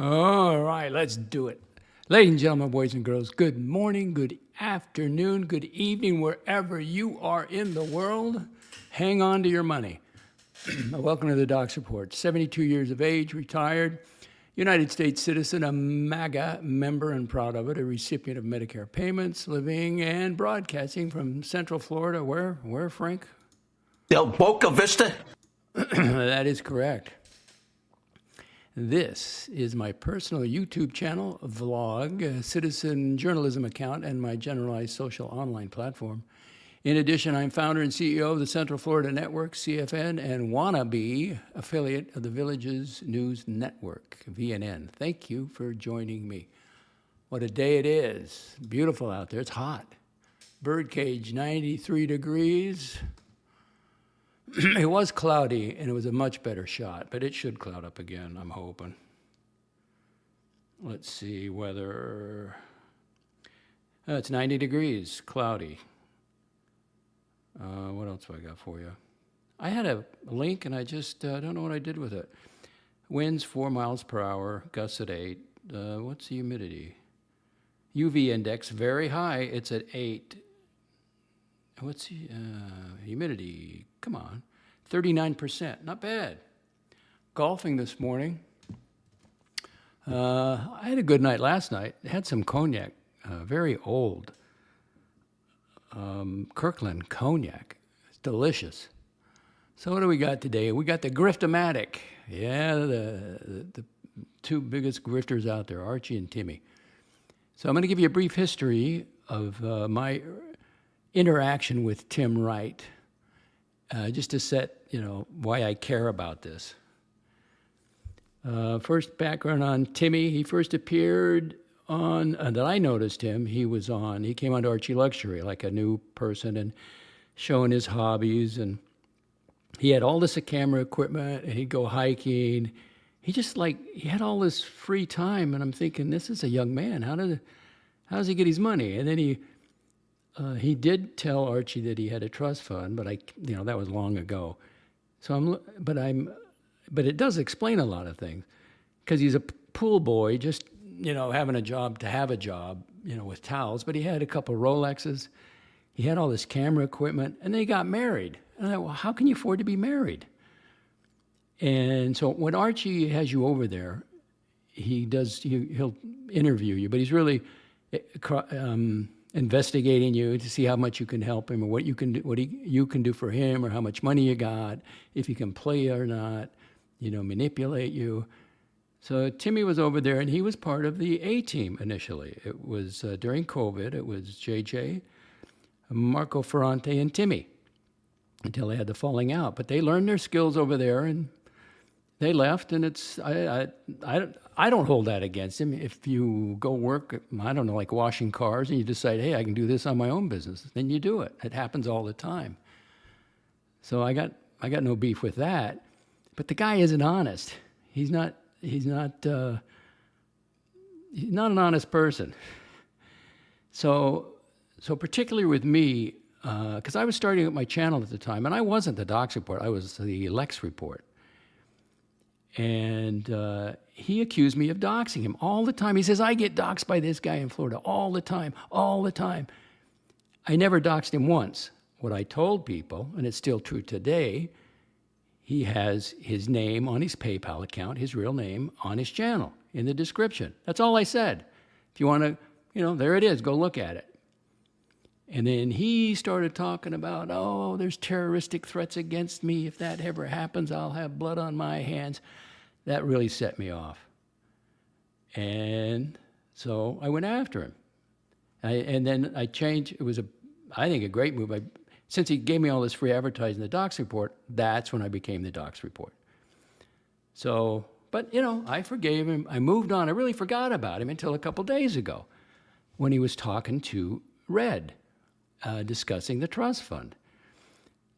All right, let's do it. Ladies and gentlemen, boys and girls, good morning, good afternoon, good evening, wherever you are in the world. Hang on to your money. Welcome to the DOXX Report. 72 years of age, retired, United States citizen, a MAGA member and proud of it, a recipient of Medicare payments, living and broadcasting from Central Florida. Where, Frank? Del Boca Vista? That is correct. This is my personal YouTube channel, vlog, citizen journalism account, and my generalized social online platform. In addition, I'm founder and CEO of the Central Florida Network, CFN, and wannabe affiliate of the Villages News Network, VNN. Thank you for joining me. What a day it is. Beautiful out there. It's hot. Birdcage, 93 degrees. It was cloudy, and it was a much better shot, but it should cloud up again, I'm hoping. Let's see, weather. It's 90 degrees, cloudy. What else do I got for you? I had a link, and I just don't know what I did with it. Winds 4 miles per hour, gusts at 8. What's the humidity? UV index, very high. It's at 8. What's the humidity? Come on, 39%, not bad. Golfing this morning. I had a good night last night. Had some cognac, very old Kirkland cognac. It's delicious. So what do we got today? We got the GRIFT-A-MATIC. Yeah, the two biggest grifters out there, Archie and Timmy. So I'm going to give you a brief history of my interaction with Tim Wright, just to set, why I care about this. First background on Timmy. He first appeared on, that I noticed him, he came on to Archie Luxury like a new person and showing his hobbies. And he had all this camera equipment, and he'd go hiking. He had all this free time. And I'm thinking, this is a young man. How does he get his money? And then he did tell Archie that he had a trust fund, but that was long ago. But it does explain a lot of things, because he's a pool boy, just having a job to have a job, with towels. But he had a couple of Rolexes, he had all this camera equipment, and then he got married. And I thought, well, how can you afford to be married? And so when Archie has you over there, he'll interview you, but he's really investigating you to see how much you can help him, or what you can do, you can do for him, or how much money you got, if you can play or not, manipulate you. So Timmy was over there, and he was part of the A team initially. It was during COVID. It was JJ, Marco Ferrante, and Timmy, until they had the falling out. But they learned their skills over there, and they left. And I don't hold that against him. If you go work, like washing cars, and you decide, hey, I can do this on my own business, then you do it. It happens all the time. So I got no beef with that. But the guy isn't honest. He's not an honest person. So particularly with me, because I was starting up my channel at the time, and I wasn't the DOXX Report. I was the DOXX Report. And he accused me of doxing him all the time. He says, I get doxed by this guy in Florida all the time. I never doxed him once. What I told people, and it's still true today, he has his name on his PayPal account, his real name on his channel in the description. That's all I said. If you want to, there it is. Go look at it. And then he started talking about, there's terroristic threats against me. If that ever happens, I'll have blood on my hands. That really set me off. And so I went after him. And then I changed. It was, I think, a great move. Since he gave me all this free advertising, the DOXX Report, that's when I became the DOXX Report. So, but, I forgave him. I moved on. I really forgot about him until a couple days ago, when he was talking to Red, discussing the trust fund.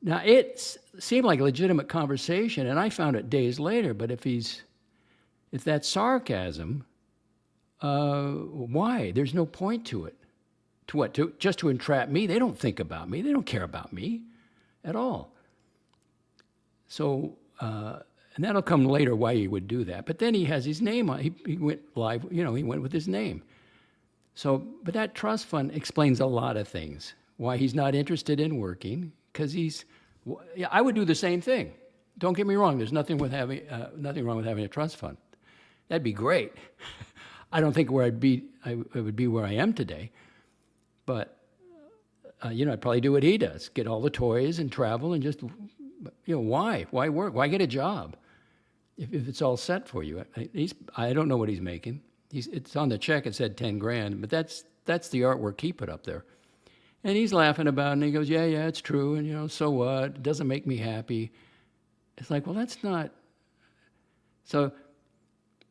Now, it seemed like a legitimate conversation, and I found it days later, but if that's sarcasm, why? There's no point to it. To what? Just to entrap me? They don't think about me. They don't care about me at all. So And that'll come later why he would do that. But then he has his name on. He went live. He went with his name. So, but that trust fund explains a lot of things. Why he's not interested in working, because I would do the same thing. Don't get me wrong. There's nothing wrong with having a trust fund. That'd be great. I don't think I would be where I am today. But I'd probably do what he does: get all the toys and travel and just, why work? Why get a job if it's all set for you? I don't know what he's making. It's on the check. It said 10 grand, but that's the artwork he put up there. And he's laughing about it, and he goes, yeah, it's true, and so what? It doesn't make me happy. It's like, well, that's not. So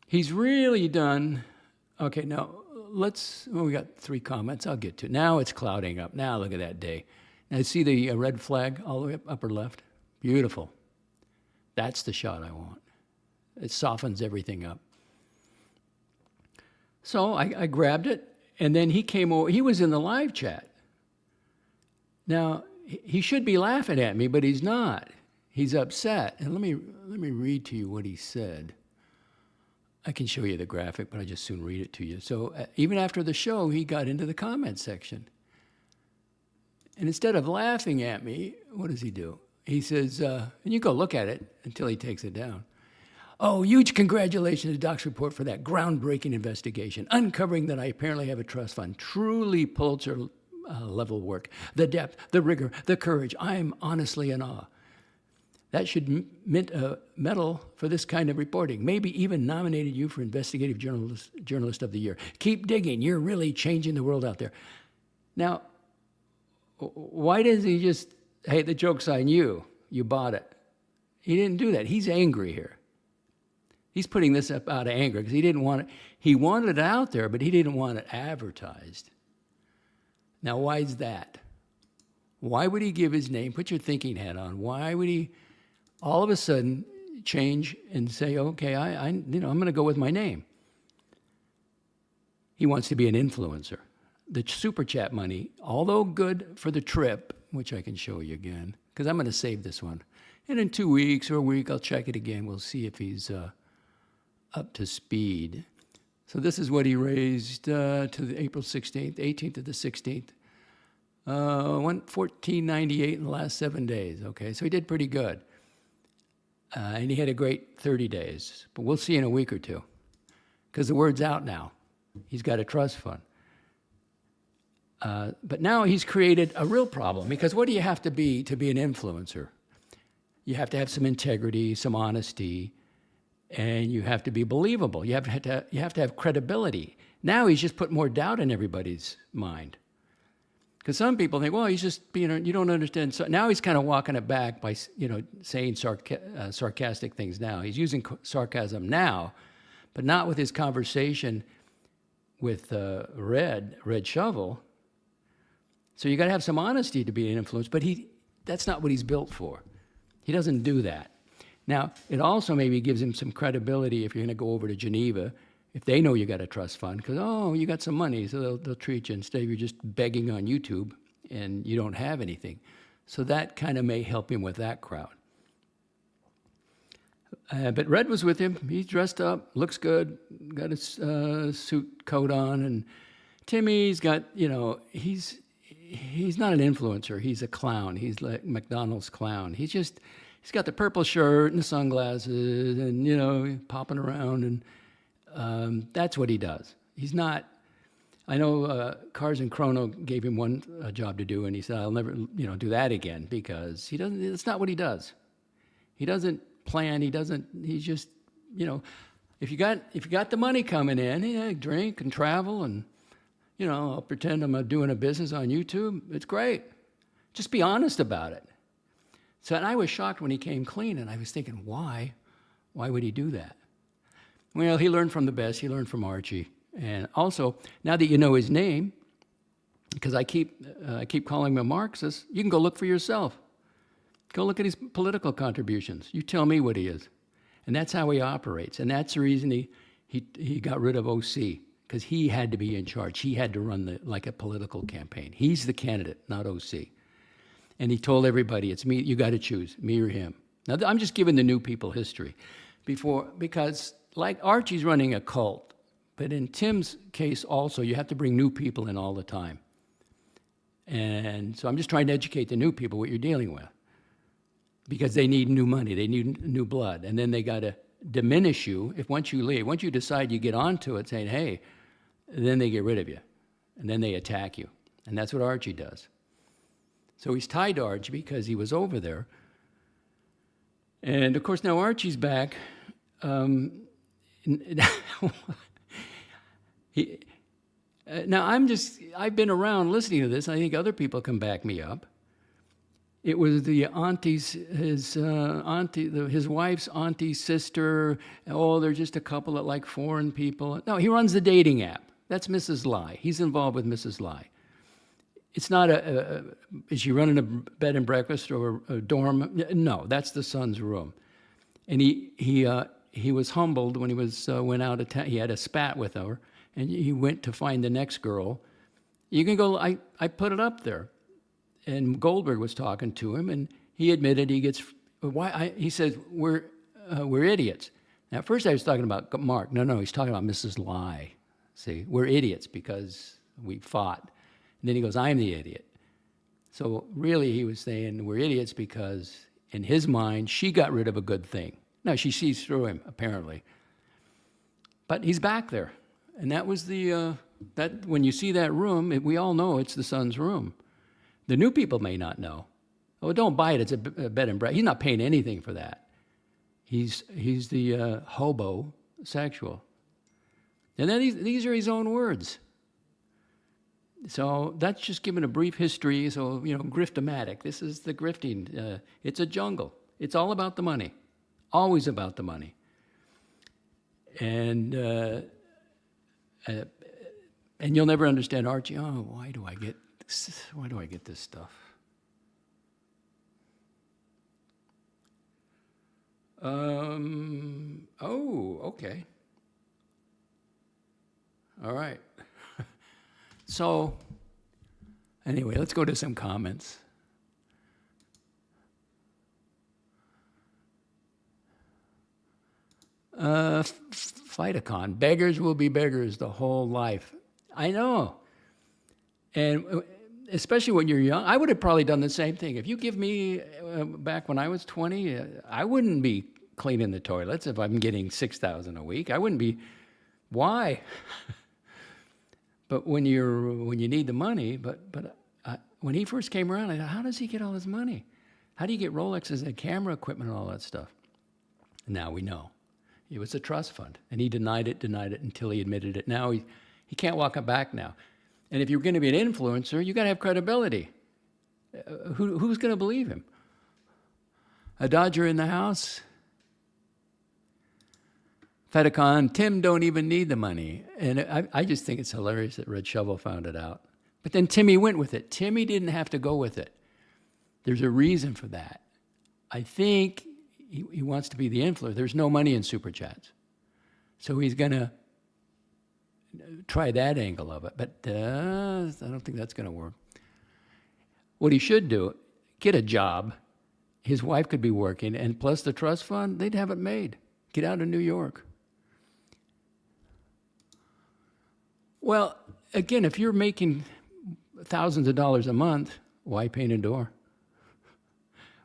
he's really done. Okay, now we got 3 comments. I'll get to it. Now it's clouding up. Now look at that day. Now see the red flag all the way up upper left? Beautiful. That's the shot I want. It softens everything up. So I grabbed it, and then he came over. He was in the live chat. Now, he should be laughing at me, but he's not. He's upset. And let me read to you what he said. I can show you the graphic, but I just soon read it to you. So even after the show, he got into the comment section. And instead of laughing at me, what does he do? He says, and you go look at it until he takes it down. Oh, huge congratulations to DOXX Report for that groundbreaking investigation, uncovering that I apparently have a trust fund. Truly Pulitzer level work. The depth, the rigor, the courage. I'm honestly in awe. That should mint a medal for this kind of reporting. Maybe even nominated you for Investigative Journalist of the Year. Keep digging. You're really changing the world out there. Now, why does he just, hey, the joke's on you. You bought it. He didn't do that. He's angry here. He's putting this up out of anger because he didn't want it. He wanted it out there, but he didn't want it advertised. Now, why is that? Why would he give his name? Put your thinking hat on. Why would he all of a sudden change and say, okay, I'm going to go with my name? He wants to be an influencer. The super chat money, although good for the trip, which I can show you again, because I'm going to save this one. And in 2 weeks or a week, I'll check it again. We'll see if he's up to speed. So this is what he raised to the April 16th, 18th to the 16th. Went $14.98 in the last 7 days. Okay, so he did pretty good. And he had a great 30 days. But we'll see in a week or two. Because the word's out now. He's got a trust fund. But now he's created a real problem. Because what do you have to be an influencer? You have to have some integrity, some honesty, and you have to be believable. You have to have credibility. Now he's just put more doubt in everybody's mind. Because some people think, well, he's just being, you don't understand. So now he's kind of walking it back by, saying sarcastic things now. He's using sarcasm now, but not with his conversation with Red Shovel. So you got to have some honesty to be an influence, but that's not what he's built for. He doesn't do that. Now, it also maybe gives him some credibility if you're going to go over to Geneva, if they know you got a trust fund, because, you got some money, so they'll treat you instead of you're just begging on YouTube and you don't have anything. So that kind of may help him with that crowd. But Red was with him. He's dressed up, looks good, got his suit coat on. And Timmy's got, he's not an influencer. He's a clown. He's like McDonald's clown. He's got the purple shirt and the sunglasses and, popping around. And that's what he does. He's not, I know Cars and Chrono gave him one job to do, and he said, I'll never, do that again because it's not what he does. He doesn't plan. He's just, if you got the money coming in, drink and travel and, I'll pretend I'm doing a business on YouTube. It's great. Just be honest about it. So, and I was shocked when he came clean, and I was thinking, why? Why would he do that? Well, he learned from the best. He learned from Archie. And also, now that you know his name, because I keep calling him a Marxist, you can go look for yourself. Go look at his political contributions. You tell me what he is. And that's how he operates. And that's the reason he got rid of OC, because he had to be in charge. He had to run like a political campaign. He's the candidate, not OC. And he told everybody, it's me, you got to choose, me or him. Now, I'm just giving the new people history because like Archie's running a cult, but in Tim's case also, you have to bring new people in all the time. And so I'm just trying to educate the new people what you're dealing with, because they need new money, they need new blood, and then they got to diminish you if once you leave. Once you decide you get onto it saying, hey, then they get rid of you, and then they attack you. And that's what Archie does. So he's tied to Archie because he was over there. And of course, now Archie's back. Now I've been around listening to this. I think other people can back me up. It was the auntie's, his wife's auntie's sister. Oh, they're just a couple of like foreign people. No, he runs the dating app. That's Mrs. Lai. He's involved with Mrs. Lai. It's not is she running a bed and breakfast or a dorm? No, that's the son's room. And he was humbled when he went out of town. He had a spat with her, and he went to find the next girl. You can go, I put it up there. And Goldberg was talking to him, and he admitted he says, we're idiots. Now, at first I was talking about Mark. No, he's talking about Mrs. Lai. See, we're idiots because we fought. And then he goes, I'm the idiot. So really he was saying we're idiots because in his mind, she got rid of a good thing. Now, she sees through him, apparently. But he's back there. And that was that when you see that room, we all know it's the son's room. The new people may not know. Oh, don't buy it. It's a bed and breakfast. He's not paying anything for that. He's the hobo-sexual. And then these are his own words. So that's just giving a brief history. So, GRIFT-A-MATIC. This is the grifting. It's a jungle. It's all about the money. Always about the money. And you'll never understand Archie. Oh, why do I get this stuff? Okay. All right. So, anyway, let's go to some comments. Phytocon, beggars will be beggars the whole life. I know. And especially when you're young, I would have probably done the same thing. If you give me, back when I was 20, I wouldn't be cleaning the toilets if I'm getting $6,000 a week. I wouldn't be. Why? But when you need the money, when he first came around, I thought, how does he get all his money? How do you get Rolexes and camera equipment and all that stuff? Now we know. It was a trust fund, and he denied it until he admitted it. Now he can't walk it back now. And if you're going to be an influencer, you got to have credibility. Who's going to believe him? A Dodger in the house? Phytocon, Tim don't even need the money. And I just think it's hilarious that Red Shovel found it out. But then Timmy went with it. Timmy didn't have to go with it. There's a reason for that. I think he wants to be the influencer. There's no money in Super Chats. So he's going to try that angle of it. But I don't think that's going to work. What he should do, get a job. His wife could be working, and plus the trust fund, they'd have it made. Get out of New York. Well, again, if you're making thousands of dollars a month, why paint a door?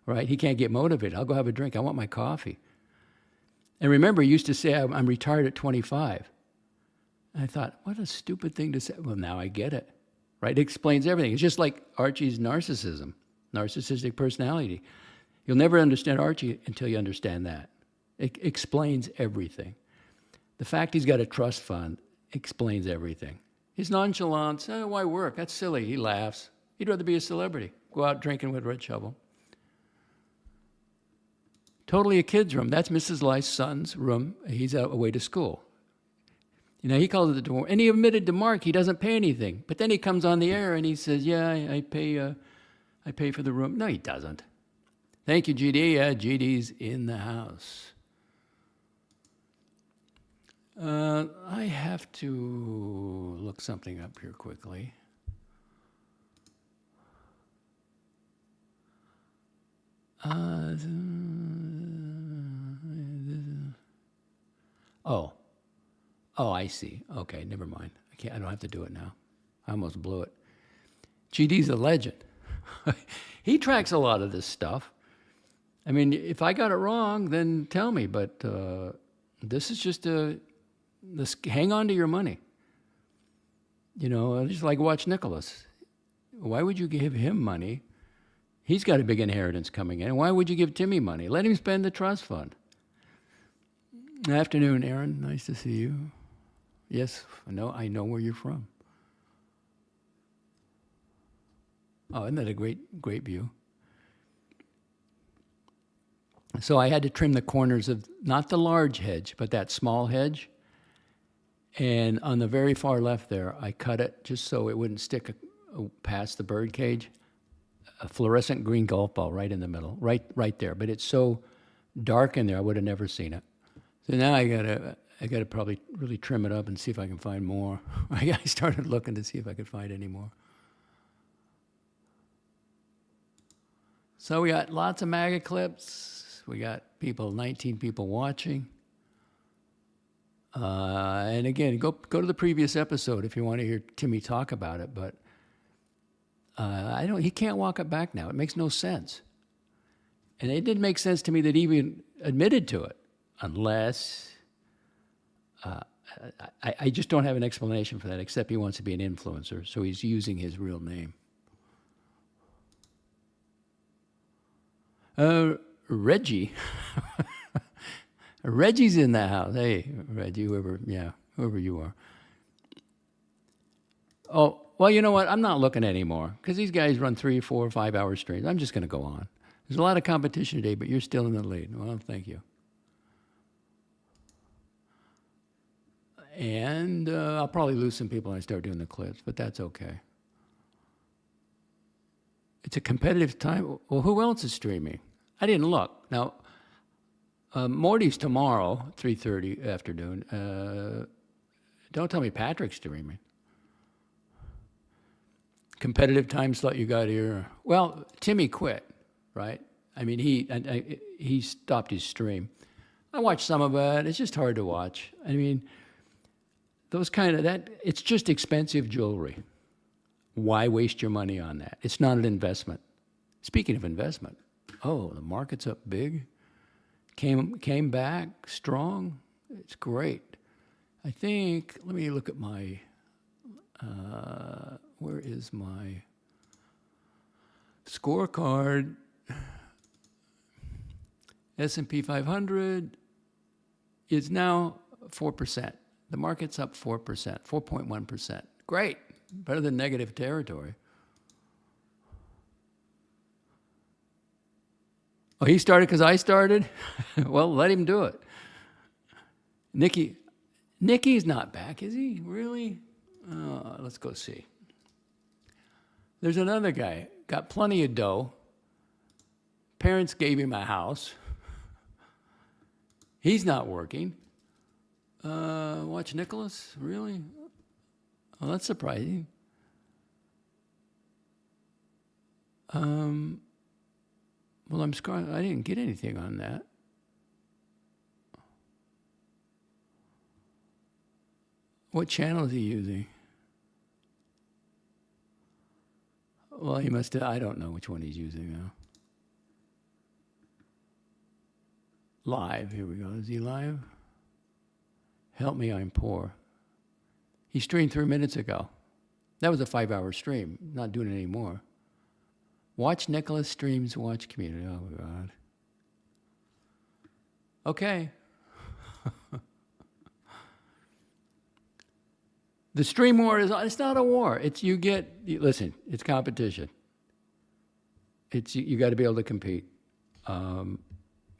Right? He can't get motivated. I'll go have a drink. I want my coffee. And remember, he used to say, I'm retired at 25. And I thought, what a stupid thing to say. Well, now I get it. Right? It explains everything. It's just like Archie's narcissism, narcissistic personality. You'll never understand Archie until you understand that. It explains everything. The fact he's got a trust fund explains everything. His nonchalance, why work? That's silly. He laughs. He'd rather be a celebrity. Go out drinking with Red Shovel. Totally a kid's room. That's Mrs. Lai's son's room. He's away to school. He calls it the dorm. And he admitted to Mark he doesn't pay anything. But then he comes on the air and he says, yeah, I pay for the room. No, he doesn't. Thank you, GD. Yeah, GD's in the house. I have to look something up here quickly. Oh, oh, I see. Okay, never mind. I don't have to do it now. I almost blew it. GD's a legend. He tracks a lot of this stuff. I mean, if I got it wrong, then tell me. But this is just hang on to your money. You know, just like watch Nicholas. Why would you give him money? He's got a big inheritance coming in. Why would you give Timmy money? Let him spend the trust fund. Afternoon, Aaron. Nice to see you. Yes, I know where you're from. Oh, isn't that a great view? So I had to trim the corners of not the large hedge, but that small hedge. And on the very far left there, I cut it just so it wouldn't stick past the bird cage. A fluorescent green golf ball right in the middle, right there. But it's so dark in there, I would have never seen it. So now I gotta probably really trim it up and see if I can find more. I started looking to see if I could find any more. So we got lots of MAGA clips. We got 19 people watching. And again, go to the previous episode if you want to hear Timmy talk about it. But he can't walk it back now. It makes no sense. And it didn't make sense to me that he even admitted to it, unless I just don't have an explanation for that, except he wants to be an influencer, so he's using his real name. Reggie. Reggie's in the house. Hey, Reggie, whoever you are. Oh, well, you know what? I'm not looking anymore because these guys run 3, 4, 5 hour streams. I'm just going to go on. There's a lot of competition today, but you're still in the lead. Well, thank you. And I'll probably lose some people when I start doing the clips, but that's okay. It's a competitive time. Well, who else is streaming? I didn't look. Now, Morty's tomorrow, 3:30 afternoon. Don't tell me Patrick's streaming. Competitive time slot you got here. Well, Timmy quit, right? I mean, he stopped his stream. I watched some of it. It's just hard to watch. I mean, it's just expensive jewelry. Why waste your money on that? It's not an investment. Speaking of investment, the market's up big. Came back strong. It's great. I think, let me look at my, where is my scorecard? S&P 500 is now 4%. The market's up 4%, 4.1%. Great, better than negative territory. Oh, he started because I started? Well, let him do it. Nikki's not back, is he? Really? Let's go see. There's another guy, got plenty of dough. Parents gave him a house. He's not working. Watch Nicholas? Really? Oh, that's surprising. Well, I'm scrolling. I didn't get anything on that. What channel is he using? Well, he must have, I don't know which one he's using now. Live, here we go. Is he live? Help me, I'm poor. He streamed 3 minutes ago. That was a 5-hour stream. Not doing it anymore. Watch Nicholas streams, watch community. Oh, God. Okay. The stream war it's not a war. Listen, it's competition. You got to be able to compete. And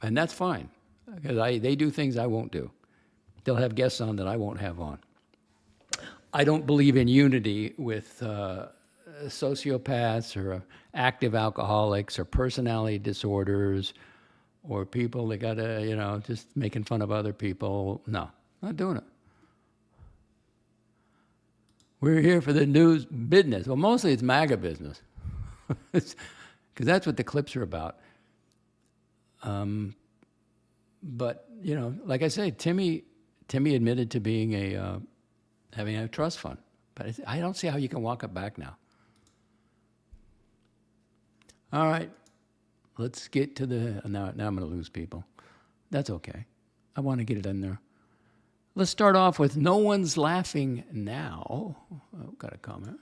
that's fine. Because they do things I won't do. They'll have guests on that I won't have on. I don't believe in unity with sociopaths or active alcoholics or personality disorders or people that gotta, just making fun of other people. No, not doing it. We're here for the news business. Well, mostly it's MAGA business. Because that's what the clips are about. But, like I say, Timmy Timmy admitted to being having a trust fund, but I don't see how you can walk it back now. All right, let's get to the, now I'm going to lose people. That's okay. I want to get it in there. Let's start off with no one's laughing now. Oh, got a comment.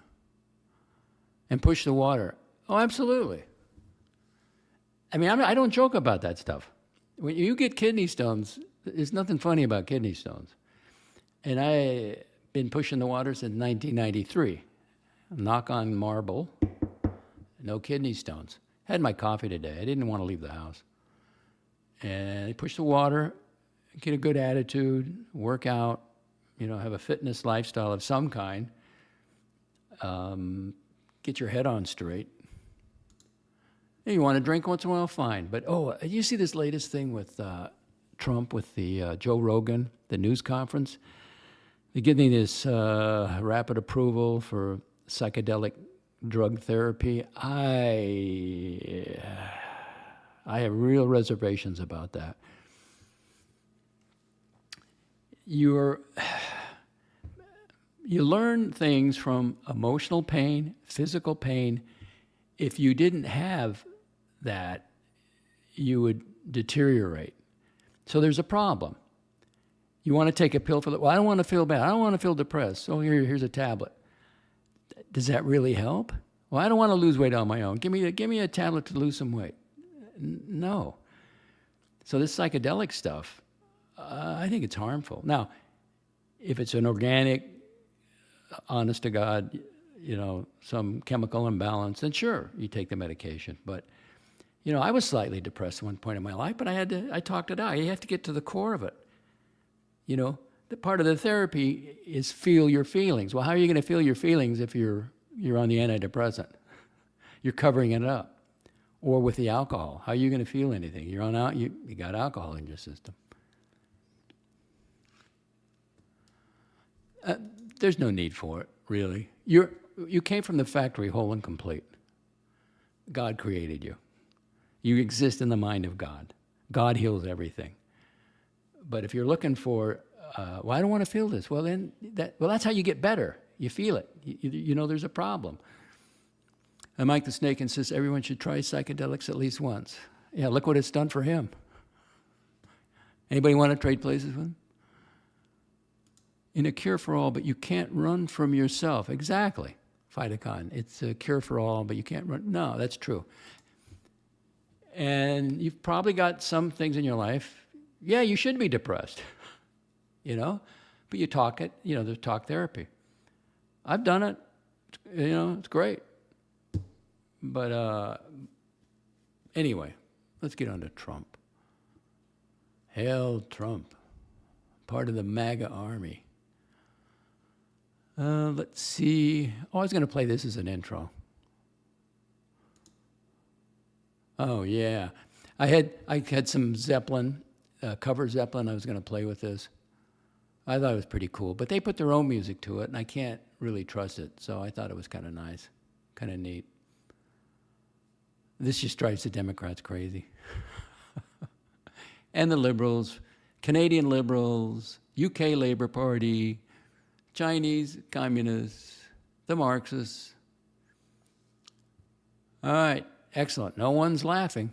And push the water. Oh, absolutely. I mean, I don't joke about that stuff. When you get kidney stones, there's nothing funny about kidney stones. And I've been pushing the water since 1993. Knock on marble. No kidney stones. Had my coffee today. I didn't want to leave the house. And I push the water, get a good attitude, work out, have a fitness lifestyle of some kind, get your head on straight. You want to drink once in a while, fine. But, you see this latest thing with Trump, with the Joe Rogan, the news conference? They're giving this rapid approval for psychedelic drug therapy. I have real reservations about that. You learn things from emotional pain, physical pain. If you didn't have that, you would deteriorate. So there's a problem. You want to take a pill for that? Well, I don't want to feel bad. I don't want to feel depressed. So here's a tablet. Does that really help? Well, I don't want to lose weight on my own. Give me a tablet to lose some weight. No. So this psychedelic stuff, I think it's harmful. Now, if it's an organic, honest to God, some chemical imbalance, then sure, you take the medication. But, I was slightly depressed at one point in my life, but I talked it out. You have to get to the core of it. The part of the therapy is feel your feelings. Well, how are you going to feel your feelings if you're on the antidepressant? You're covering it up. Or with the alcohol, how are you going to feel anything? You're on out. You got alcohol in your system. There's no need for it, really. You came from the factory whole and complete. God created you. You exist in the mind of God. God heals everything. But if you're looking for, well, I don't want to feel this. Well, then that's how you get better. You feel it. You know there's a problem. And Mike the Snake insists everyone should try psychedelics at least once. Yeah, look what it's done for him. Anybody want to trade places with him? In a cure for all, but you can't run from yourself. Exactly, Phytocon. It's a cure for all, but you can't run. No, that's true. And you've probably got some things in your life. Yeah, you should be depressed, but you talk it. There's talk therapy. I've done it. It's great. But anyway, let's get on to Trump. Hail Trump, part of the MAGA army. Let's see. I was going to play this as an intro. Oh, yeah. I had some Zeppelin, cover Zeppelin. I was going to play with this. I thought it was pretty cool. But they put their own music to it, and I can't really trust it. So I thought it was kind of nice, kind of neat. This just drives the Democrats crazy. And the liberals, Canadian liberals, UK Labour Party, Chinese communists, the Marxists. All right, excellent. No one's laughing.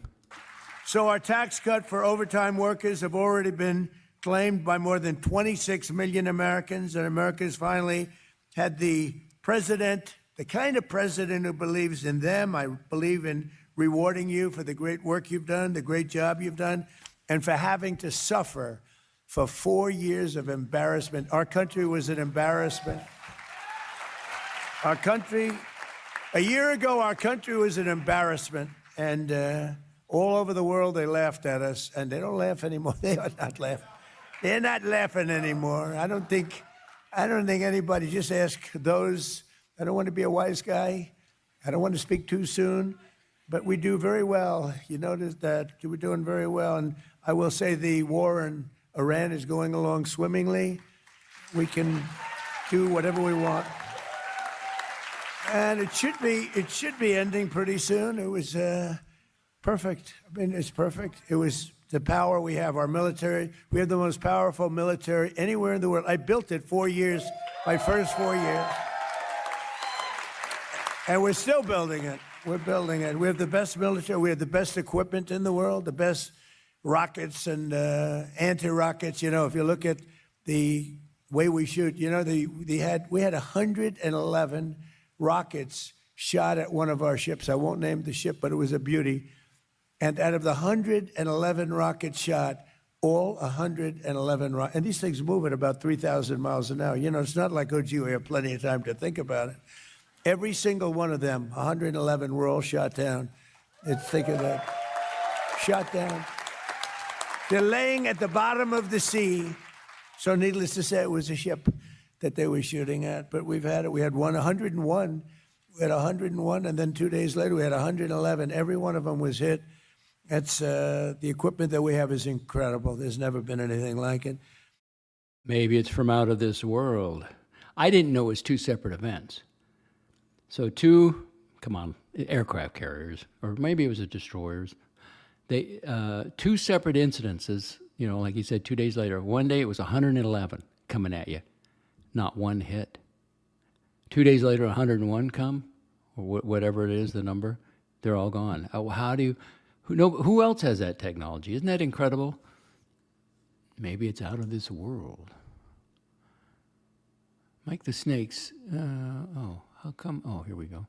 So our tax cut for overtime workers have already been claimed by more than 26 million Americans, and America's finally had the president, the kind of president who believes in them. I believe in rewarding you for the great work you've done, the great job you've done, and for having to suffer for 4 years of embarrassment. Our country was an embarrassment. Our country, a year ago, our country was an embarrassment, and all over the world they laughed at us, and they don't laugh anymore. They are not laughing. They're not laughing anymore. I don't think anybody. Just ask those. I don't want to be a wise guy. I don't want to speak too soon, but we do very well. You notice that we're doing very well, and I will say the war in Iran is going along swimmingly. We can do whatever we want. And it should be ending pretty soon. It was perfect. I mean, it's perfect. It was the power we have, our military. We have the most powerful military anywhere in the world. I built it 4 years, my first 4 years. And we're still building it. We're building it. We have the best military. We have the best equipment in the world, the best rockets and anti-rockets. You know, if you look at the way we shoot, you know, we had 111 rockets shot at one of our ships. I won't name the ship, but it was a beauty. And out of the 111 rockets shot, all 111 rockets, and these things move at about 3,000 miles an hour. You know, it's not like, oh, gee, we have plenty of time to think about it. Every single one of them, 111, were all shot down. Think of that. Shot down. They're laying at the bottom of the sea. So needless to say, it was a ship that they were shooting at. But we've had it. We had 101. We had 101, and then 2 days later, we had 111. Every one of them was hit. That's the equipment that we have is incredible. There's never been anything like it. Maybe it's from out of this world. I didn't know it was two separate events. So two, come on, aircraft carriers, or maybe it was a destroyers. They two separate incidences. You know, like you said, 2 days later. One day it was 111 coming at you, not one hit. 2 days later, 101 come, or whatever it is, the number. They're all gone. How do you? Who else has that technology? Isn't that incredible? Maybe it's out of this world. Mike the Snakes. How come? Oh, here we go.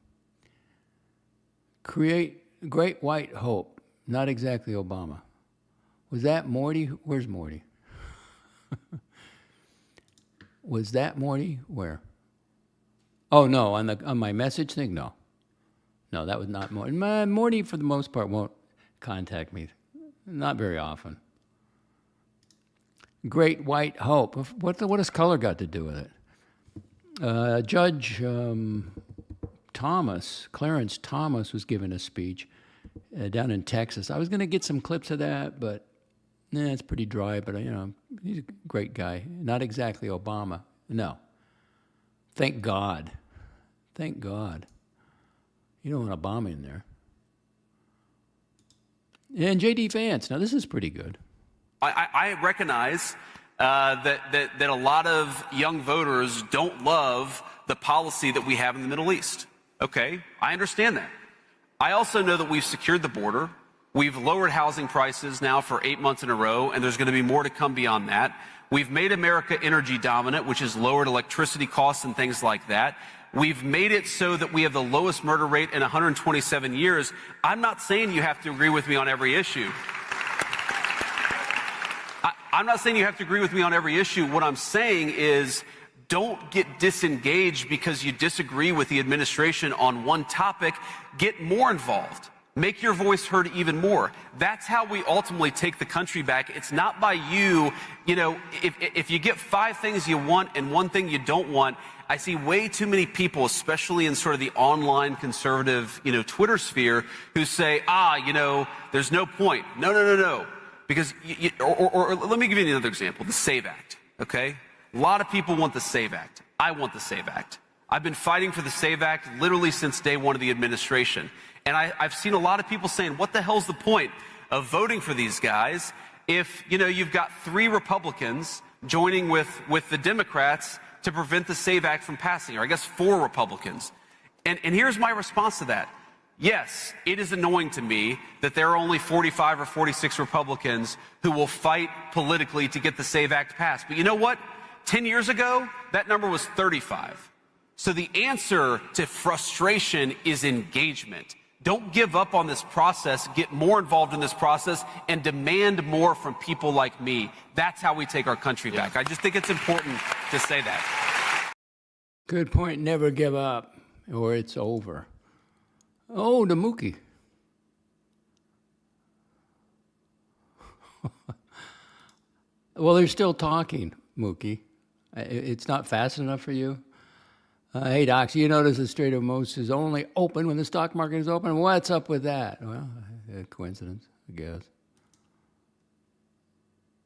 Create Great White Hope. Not exactly Obama. Was that Morty? Where's Morty? Was that Morty? Where? Oh no, on my message thing, no. No, that was not Morty. Morty, for the most part, won't contact me. Not very often. Great White Hope. What has color got to do with it? Judge Clarence Thomas, was giving a speech down in Texas. I was going to get some clips of that, but it's pretty dry. But you know, he's a great guy. Not exactly Obama. No. Thank God. Thank God. You don't want Obama in there. And J.D. Vance. Now, this is pretty good. I recognize that a lot of young voters don't love the policy that we have in the Middle East. Okay, I understand that. I also know that we've secured the border. We've lowered housing prices now for 8 months in a row, and there's going to be more to come beyond that. We've made America energy dominant, which has lowered electricity costs and things like that. We've made it so that we have the lowest murder rate in 127 years. I'm not saying you have to agree with me on every issue. I'm not saying you have to agree with me on every issue. What I'm saying is don't get disengaged because you disagree with the administration on one topic. Get more involved. Make your voice heard even more. That's how we ultimately take the country back. It's not by you know, if you get 5 things you want and 1 thing you don't want. I see way too many people, especially in sort of the online conservative, you know, Twitter sphere, who say, you know, there's no point. No. Because, or let me give you another example, the SAVE Act, okay? A lot of people want the SAVE Act. I want the SAVE Act. I've been fighting for the SAVE Act literally since day one of the administration. And I've seen a lot of people saying, what the hell's the point of voting for these guys if, you know, you've got 3 Republicans joining with the Democrats to prevent the SAVE Act from passing, or I guess 4 Republicans. And here's my response to that. Yes, it is annoying to me that there are only 45 or 46 Republicans who will fight politically to get the SAVE Act passed. But you know what? 10 years ago, that number was 35. So the answer to frustration is engagement. Don't give up on this process. Get more involved in this process and demand more from people like me. That's how we take our country back. I just think it's important to say that. Good point. Never give up, or it's over. Oh, the Mookie. Well, they're still talking, Mookie. It's not fast enough for you? Hey, Docs, you notice the Strait of Hormuz is only open when the stock market is open? What's up with that? Well, a coincidence, I guess.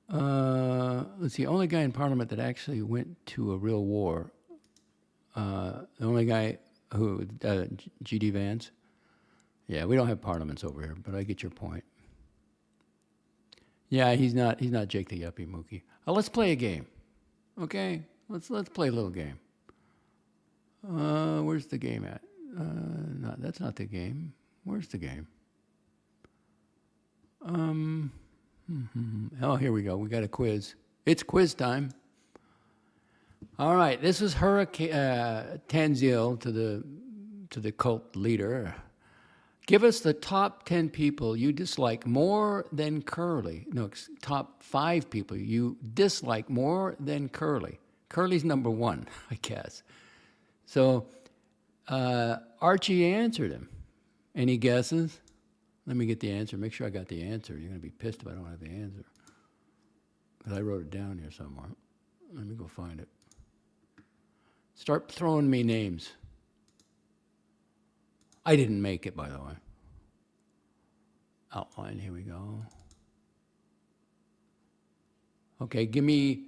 Let's see, only guy in Parliament that actually went to a real war. The only guy who, G.D. Vance. Yeah, we don't have parliaments over here, but I get your point. Yeah, he's not Jake the Yuppie Mookie. Let's play a game. Okay? Let's play a little game. Where's the game at? No, that's not the game. Where's the game? Oh, here we go. We got a quiz. It's quiz time. All right, this is Hurricane Tanzil to the cult leader. Give us the top 10 people you dislike more than Curly. No, top 5 people you dislike more than Curly. Curly's number 1, I guess. So Archie answered him. Any guesses? Let me get the answer. Make sure I got the answer. You're going to be pissed if I don't have the answer. Because I wrote it down here somewhere. Let me go find it. Start throwing me names. I didn't make it, by the way. Outline, here we go. Okay, give me,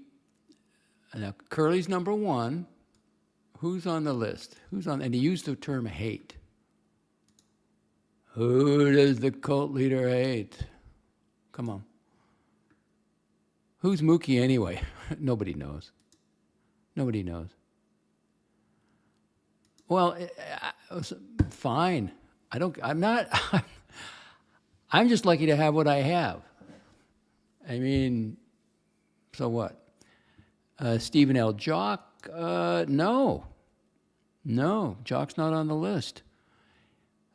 now Curly's number 1. Who's on the list? And he used the term hate. Who does the cult leader hate? Come on. Who's Mookie anyway? Nobody knows. Nobody knows. Well, fine. I'm just lucky to have what I have. I mean, so what? Stephen L. Jock? No. No, Jock's not on the list.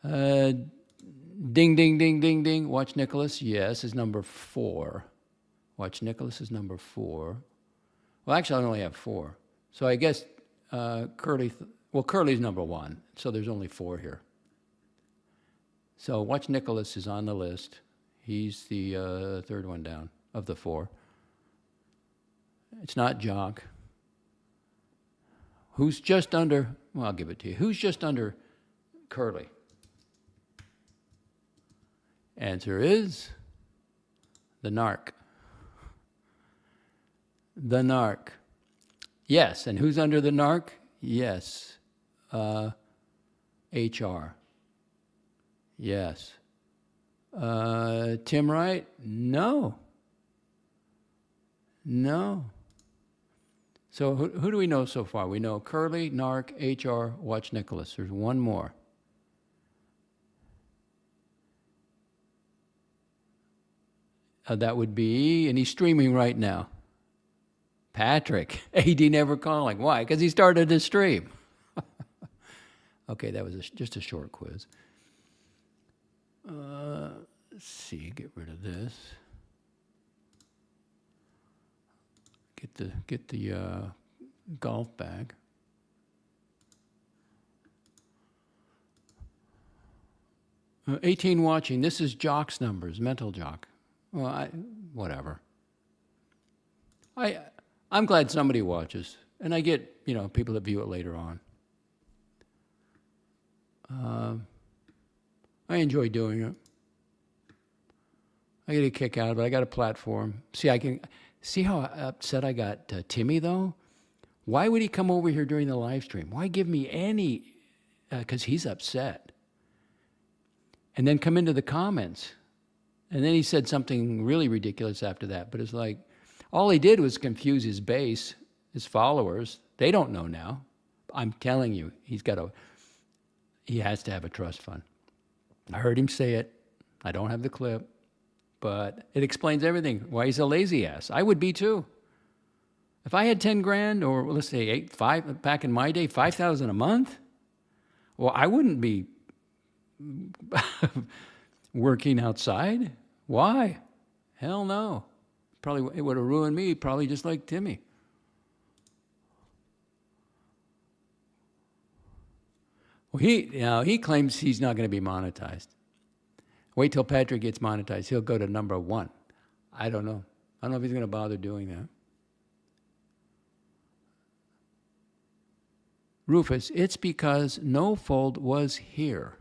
Ding, ding, ding, ding, ding. Watch Nicholas, yes, is number 4. Watch Nicholas is number 4. Well, actually, I only have 4. So I guess Curly... Curly's number 1, so there's only 4 here. So Watch Nicholas is on the list. He's the 3rd one down of the 4. It's not Jock. Who's just under, well, I'll give it to you. Who's just under Curly? Answer is the narc. The narc. Yes, and who's under the narc? Yes. HR. Yes. Tim Wright? No. No. So who do we know so far? We know Curly, Narc, HR, Watch Nicholas. There's one more. That would be, and he's streaming right now, Patrick. AD never calling. Why? Because he started to stream. Okay, that was just a short quiz. Let's see, get rid of this. Get the golf bag. 18 watching. This is Jock's numbers, mental Jock. Well, whatever. I'm glad somebody watches, and I get people that view it later on. I enjoy doing it. I get a kick out of it. I got a platform. See how upset I got Timmy, though? Why would he come over here during the live stream? Why give me any... Because he's upset. And then come into the comments. And then he said something really ridiculous after that. But it's like, all he did was confuse his base, his followers. They don't know now. I'm telling you, he has to have a trust fund. I heard him say it. I don't have the clip. But it explains everything, why he's a lazy ass. I would be too. If I had 10 grand, or let's say 5, back in my day, 5,000 a month, well, I wouldn't be working outside. Why? Hell no. Probably, it would have ruined me, probably just like Timmy. Well, he claims he's not going to be monetized. Wait till Patrick gets monetized. He'll go to number 1. I don't know. I don't know if he's going to bother doing that. Rufus, it's because No Fold was here.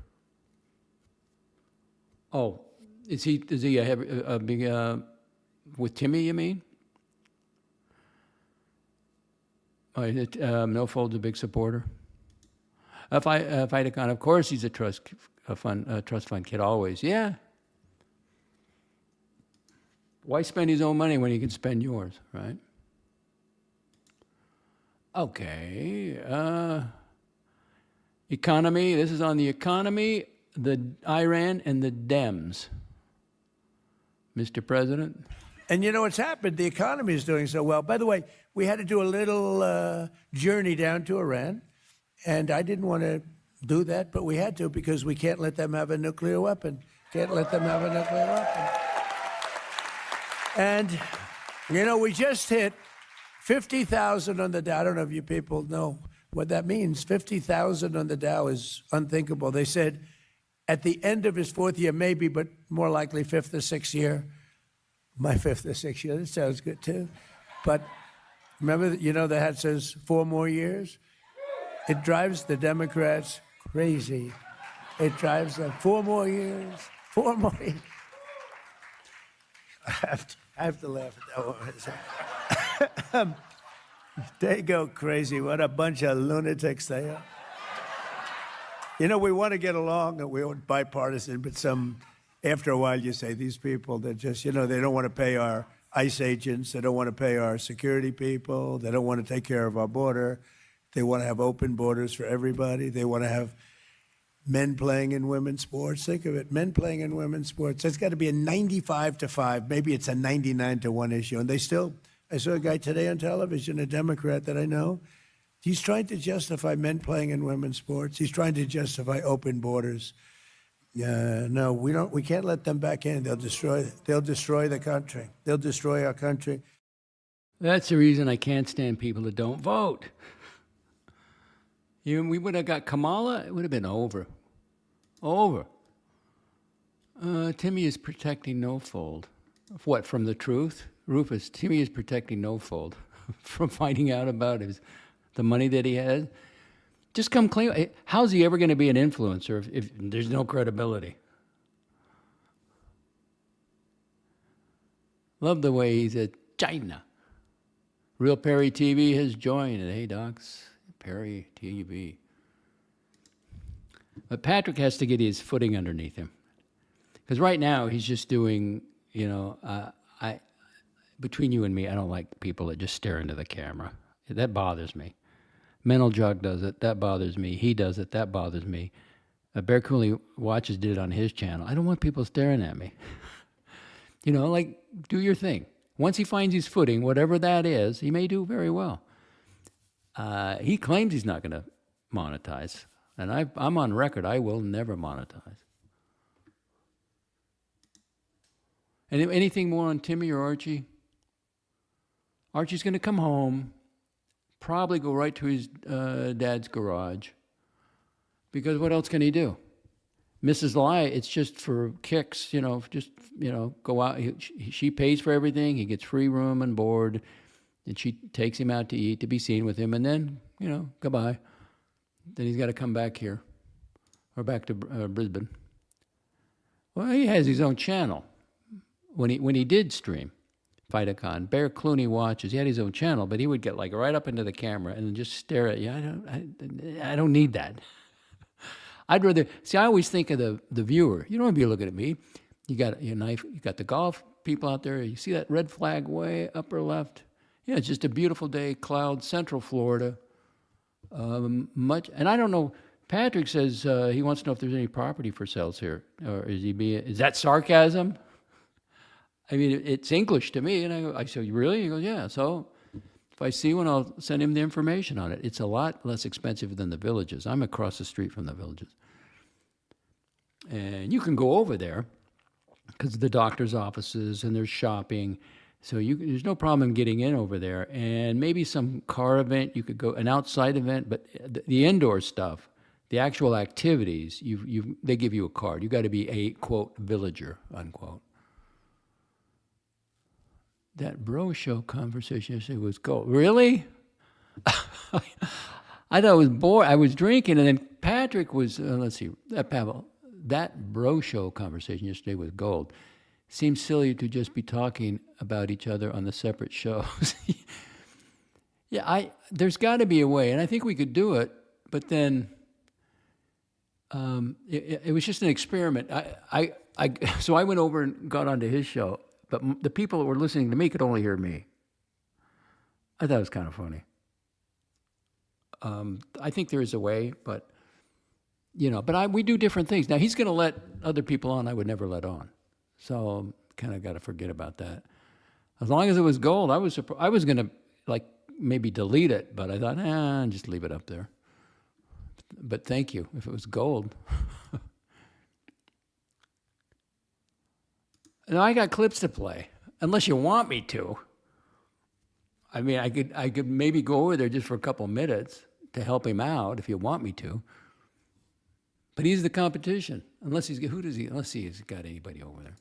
Oh, does he have a big, with Timmy, you mean? No Fold's a big supporter. Fidecon, of course he's a trust fund kid always. Yeah. Why spend his own money when he can spend yours, right? Okay. Economy. This is on the economy, the Iran, and the Dems. Mr. President? And you know what's happened? The economy is doing so well. By the way, we had to do a little journey down to Iran, and I didn't want to do that, but we had to because we can't let them have a nuclear weapon. Can't let them have a nuclear weapon. And, you know, we just hit 50,000 on the Dow. I don't know if you people know what that means. 50,000 on the Dow is unthinkable. They said at the end of his fourth year, maybe, but more likely fifth or sixth year. My fifth or sixth year, that sounds good too. But remember, you know, the hat says 4 more years? It drives the Democrats crazy. It drives them 4 more years, 4 more years. I have to laugh at that one. They go crazy. What a bunch of lunatics they are. You know, we want to get along and we're bipartisan, but after a while you say, these people, they're just, you know, they don't want to pay our ICE agents. They don't want to pay our security people. They don't want to take care of our border. They want to have open borders for everybody. They want to have men playing in women's sports. Think of it, men playing in women's sports. It's got to be a 95-5. Maybe it's a 99-1 issue. And they still, I saw a guy today on television, a Democrat that I know. He's trying to justify men playing in women's sports. He's trying to justify open borders. No, we can't let them back in. They'll destroy the country. They'll destroy our country. That's the reason I can't stand people that don't vote. We would have got Kamala, it would have been over. Over. Timmy is protecting No Fold. What, from the truth? Rufus, Timmy is protecting No Fold from finding out about the money that he has. Just come clean. How's he ever going to be an influencer if there's no credibility? Love the way he's at China. Real Perry TV has joined. Hey, Docs. Perry TV. But Patrick has to get his footing underneath him. Because right now he's just doing, you know, between you and me, I don't like people that just stare into the camera. That bothers me. Mental Jug does it. That bothers me. He does it. That bothers me. Bear Cooley Watches did it on his channel. I don't want people staring at me. You know, like, do your thing. Once he finds his footing, whatever that is, he may do very well. He claims he's not going to monetize. And I'm on record. I will never monetize. Anything more on Timmy or Archie? Archie's going to come home, probably go right to his dad's garage. Because what else can he do? Mrs. Lai, it's just for kicks, you know, just, you know, go out. She pays for everything. He gets free room and board. And she takes him out to eat, to be seen with him. And then, you know, goodbye. Then he's got to come back here or back to Brisbane. Well, he has his own channel. When he did stream FightAcon, Bear Clooney Watches, he had his own channel, but he would get like right up into the camera and just stare at you. I don't need that. I'd rather, see, I always think of the viewer. You don't want to be looking at me. You got your knife, you got the golf people out there. You see that red flag way upper left? Yeah, it's just a beautiful day, cloud, Central Florida. And I don't know, Patrick says he wants to know if there's any property for sales here. Or is that sarcasm? I mean, it's English to me. And I said, really? He goes, yeah. So if I see one, I'll send him the information on it. It's a lot less expensive than the Villages. I'm across the street from the Villages. And you can go over there because of the doctor's offices and there's shopping. So there's no problem getting in over there. And maybe some car event, you could go, an outside event, but the indoor stuff, the actual activities, they give you a card. You got to be a, quote, villager, unquote. That bro show conversation yesterday was gold. Really? I thought it was boring. I was drinking, and then Patrick was, let's see, Pavel, that bro show conversation yesterday was gold. Seems silly to just be talking about each other on the separate shows. Yeah, there's got to be a way, and I think we could do it, but then it was just an experiment. So I went over and got onto his show, but the people that were listening to me could only hear me. I thought it was kind of funny. I think there is a way, but we do different things. Now he's going to let other people on I would never let on, so kind of got to forget about that. As long as it was gold, I was going to maybe delete it, but I thought, just leave it up there. But thank you if it was gold. Now I got clips to play, unless you want me to. I mean, I could maybe go over there just for a couple minutes to help him out if you want me to. But he's the competition. Unless he's got anybody over there.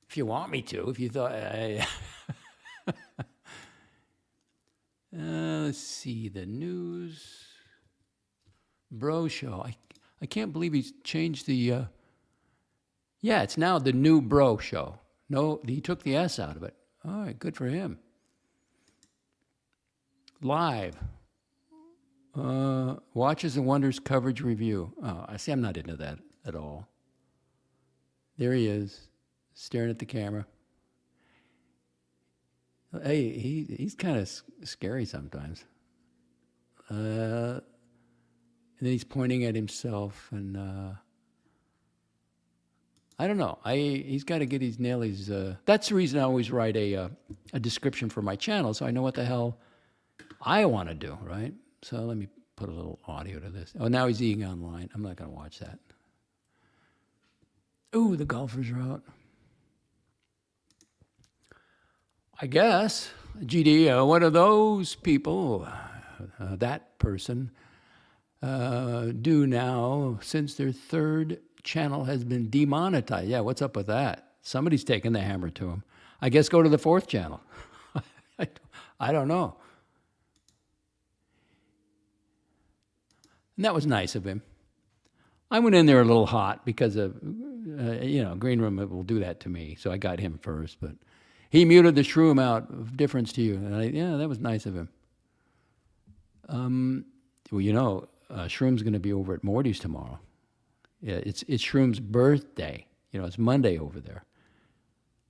If you want me to, if you thought, let's see, the news, Bro Show. I can't believe he's changed the, it's now the new Bro Show. No, he took the S out of it. All right, good for him. Live. Watches and Wonders coverage review. Oh, I see. I'm not into that at all. There he is, staring at the camera. Hey, he's kind of scary sometimes. And then he's pointing at himself, and I don't know. He's got to get his nailies. That's the reason I always write a description for my channel, so I know what the hell I want to do, right? So let me put a little audio to this. Oh, now he's eating online. I'm not going to watch that. Ooh, the golfers are out. I guess, GD, one of those people, that person, do now since their third channel has been demonetized. Yeah, what's up with that? Somebody's taking the hammer to him. I guess go to the fourth channel. I don't know. And that was nice of him. I went in there a little hot because of, Green Room will do that to me. So I got him first, but he muted the shroom out of difference to you. And that was nice of him. Shroom's going to be over at Morty's tomorrow. Yeah, it's Shroom's birthday. It's Monday over there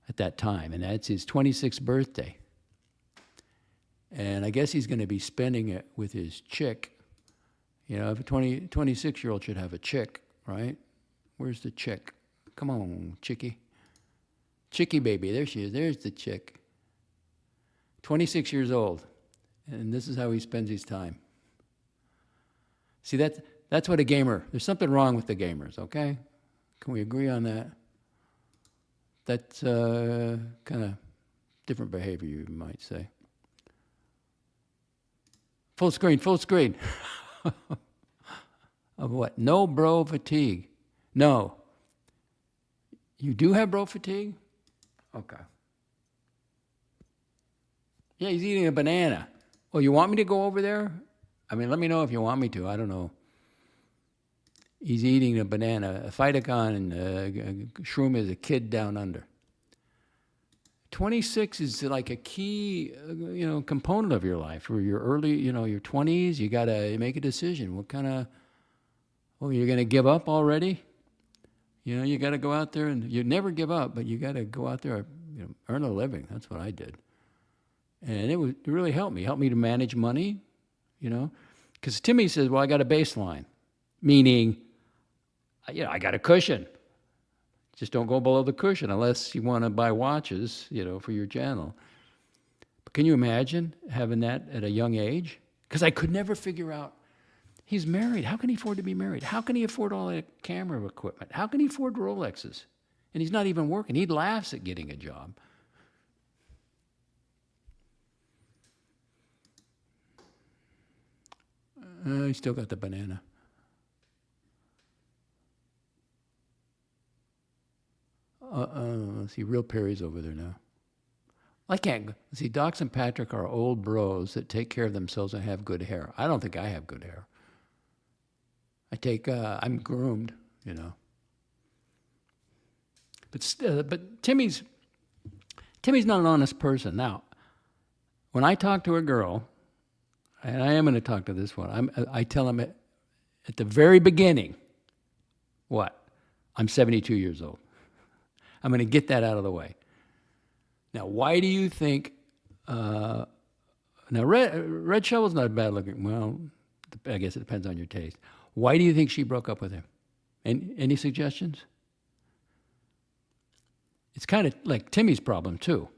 at that time. And that's his 26th birthday. And I guess he's going to be spending it with his chick. If a 26-year-old should have a chick, right? Where's the chick? Come on, chickie. Chickie baby, there she is. There's the chick. 26 years old. And this is how he spends his time. See, that's what a gamer, there's something wrong with the gamers, okay? Can we agree on that? That's kind of different behavior, you might say. Full screen, full screen. Of what? No bro fatigue. No. You do have bro fatigue? Okay. Yeah, he's eating a banana. Oh, you want me to go over there? I mean, let me know if you want me to. I don't know. He's eating a banana. A Phytocon and Shroom is a kid down under. 26 is like a key, component of your life. For your early, your 20s, you got to make a decision. What kind of, you're going to give up already? You got to go out there and you never give up, but you got to go out there, earn a living. That's what I did. And it really helped me. Helped me to manage money, because Timmy says, well, I got a baseline, meaning, I got a cushion. Just don't go below the cushion unless you want to buy watches, for your channel. But can you imagine having that at a young age? Because I could never figure out, he's married. How can he afford to be married? How can he afford all that camera equipment? How can he afford Rolexes? And he's not even working. He laughs at getting a job. He's still got the banana. Let's see, Real Perry's over there now. I can't. See, Dox and Patrick are old bros that take care of themselves and have good hair. I don't think I have good hair. I'm groomed, But Timmy's not an honest person. Now, when I talk to a girl, and I am going to talk to this one, I tell him at the very beginning, what? I'm 72 years old. I'm going to get that out of the way. Now, why do you think? Now, Red Shovel's not bad looking. Well, I guess it depends on your taste. Why do you think she broke up with him? Any suggestions? It's kind of like Timmy's problem too.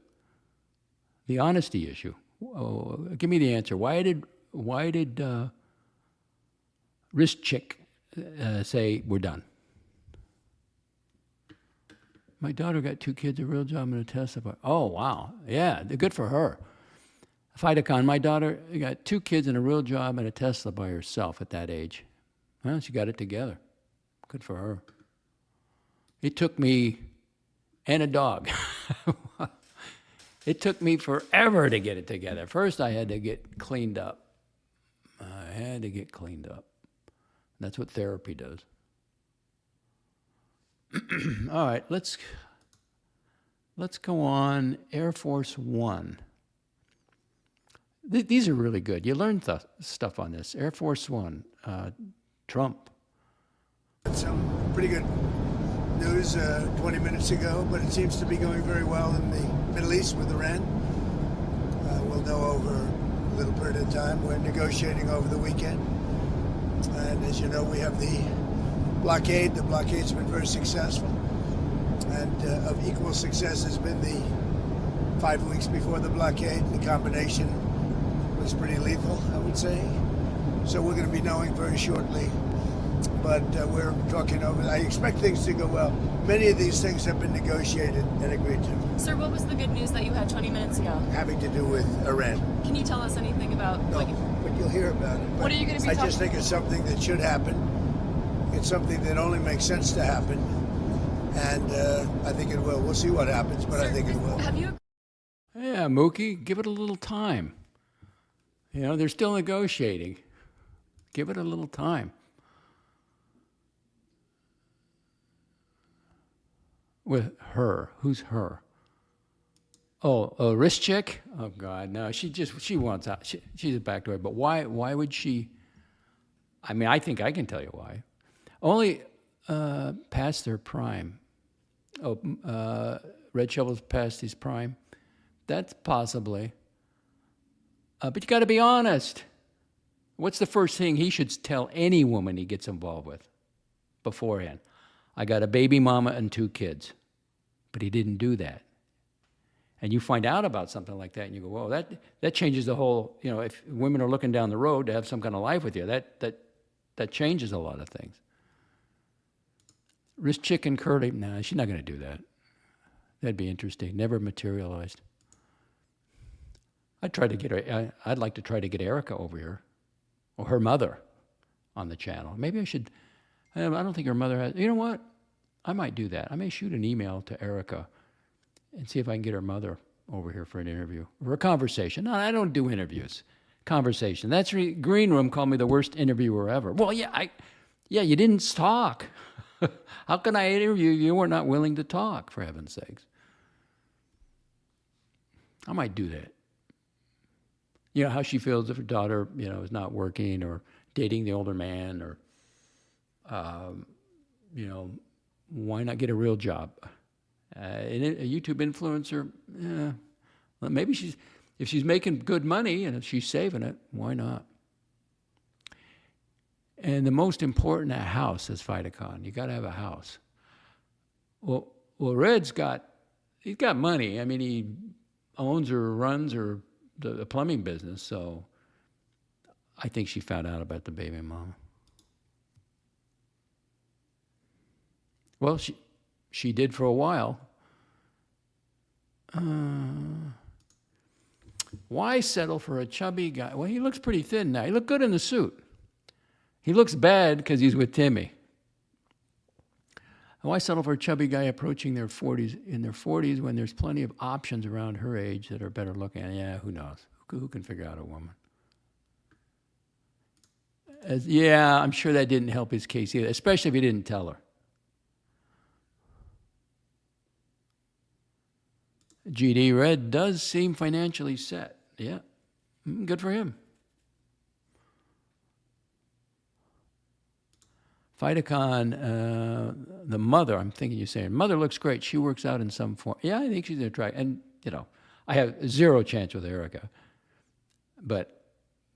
The honesty issue. Oh, give me the answer. Why did Wrist Chick say we're done? My daughter got 2 kids, a real job, and a Tesla. Oh wow, yeah, good for her. Fidecon, my daughter got 2 kids and a real job and a Tesla by herself at that age. Well, she got it together. Good for her. It took me, and a dog. It took me forever to get it together. First, I had to get cleaned up. That's what therapy does. All right, let's go on. Air Force One. These are really good. You learn stuff on this. Air Force One, Trump. Some pretty good news 20 minutes ago, but it seems to be going very well in the Middle East with Iran. We'll know over a little period of time. We're negotiating over the weekend. And as you know, we have the blockade. The blockade's been very successful. And of equal success has been the 5 weeks before the blockade. The combination was pretty lethal, I would say. So we're going to be knowing very shortly. But we're talking over. I expect things to go well. Many of these things have been negotiated and agreed to. Sir, what was the good news that you had 20 minutes ago? Having to do with Iran. Can you tell us anything about... No, but you'll hear about it. What are you going to be talking... I just think it's something that should happen. It's something that only makes sense to happen. And I think it will. We'll see what happens, but Sir, I think it will. Have you... Yeah, Mookie, give it a little time. You know, they're still negotiating. Give it a little time. With her. Who's her? Oh, wrist chick? Oh God, no. She wants out. She's a backdoor. But why would she? I mean, I think I can tell you why. Only past their prime. Red Shovel's past his prime. That's possibly. But you got to be honest. What's the first thing he should tell any woman he gets involved with beforehand? I got a baby mama and 2 kids. But he didn't do that. And you find out about something like that and you go, whoa, that changes the whole, you know, if women are looking down the road to have some kind of life with you, that changes a lot of things. Wrist chicken curly, nah, she's not going to do that. That'd be interesting. Never materialized. I'd like to try to get Erica over here, or her mother, on the channel. Maybe I should. I don't think her mother has. You know what? I might do that. I may shoot an email to Erica and see if I can get her mother over here for an interview, for a conversation. No, I don't do interviews. Conversation. That's Green Room called me the worst interviewer ever. Well, yeah, you didn't talk. How can I interview you? You were not willing to talk, for heaven's sakes. I might do that. You know, how she feels if her daughter, you know, is not working or dating the older man, or, you know, why not get a real job? A YouTube influencer, yeah, well, maybe if she's making good money and if she's saving it, why not? And the most important, a house, says Fidecon. You got to have a house. Well, Red's he's got money. I mean, he owns or runs or the plumbing business, so I think she found out about the baby mama. Well, she did for a while. Why settle for a chubby guy? Well, he looks pretty thin now. He looked good in the suit. He looks bad because he's with Timmy. Why settle for a chubby guy approaching their 40s when there's plenty of options around her age that are better looking? Yeah, who knows? Who can figure out a woman? Yeah, I'm sure that didn't help his case either, especially if he didn't tell her. GD Red does seem financially set. Yeah, good for him. Fidecon, the mother, I'm thinking you're saying, mother looks great. She works out in some form. Yeah, I think she's attractive. And you know, I have zero chance with Erica. But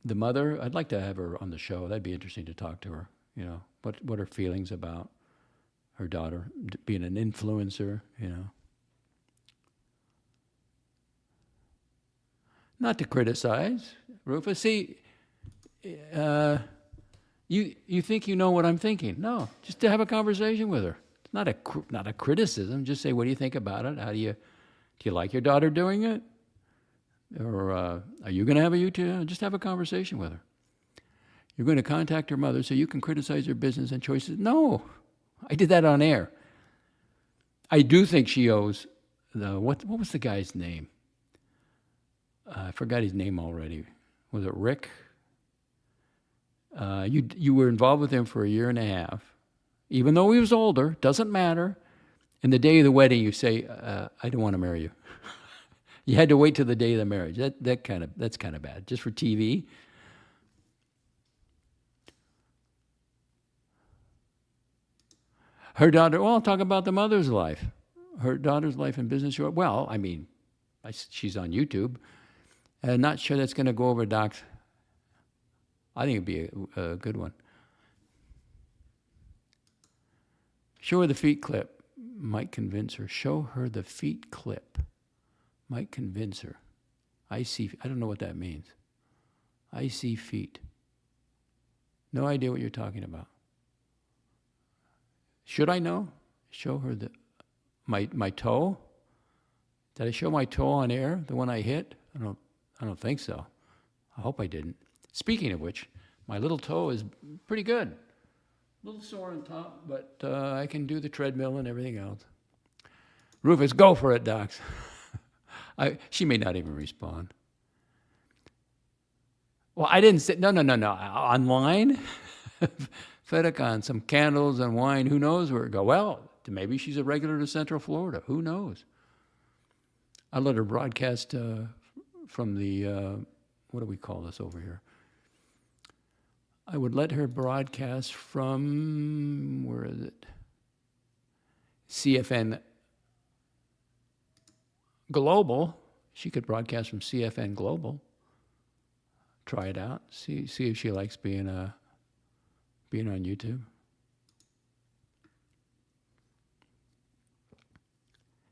the mother, I'd like to have her on the show. That'd be interesting to talk to her. You know, what her feelings about her daughter being an influencer, you know. Not to criticize, Rufus. See, you think you know what I'm thinking. No, just to have a conversation with her. It's not a criticism. Just say, what do you think about it? Do you like your daughter doing it? Or are you going to have a YouTube? Just have a conversation with her. You're going to contact her mother so you can criticize her business and choices. No, I did that on air. I do think she owes what was the guy's name? I forgot his name already. Was it Rick? You were involved with him for 1.5 years. Even though he was older, doesn't matter. And the day of the wedding, you say, I don't want to marry you. You had to wait till the day of the marriage. That's kind of bad. Just for TV. Her daughter, well, talk about the mother's life. Her daughter's life in business. Well, I mean, she's on YouTube. Not sure that's going to go over DOXX. I think it'd be a good one. Show her the feet clip. Might convince her. Show her the feet clip. Might convince her. I don't know what that means. I see feet. No idea what you're talking about. Should I know? Show her my toe. Did I show my toe on air? The one I hit? I don't think so. I hope I didn't. Speaking of which, my little toe is pretty good. A little sore on top, but I can do the treadmill and everything else. Rufus, go for it, DOXX. She may not even respond. Well, I didn't say, no. Online? Fedicon, some candles and wine, who knows where it go? Well, maybe she's a regular to Central Florida. Who knows? I let her broadcast from the, what do we call this over here? I would let her broadcast from, where is it? CFN Global. She could broadcast from CFN Global. Try it out. See if she likes being on YouTube.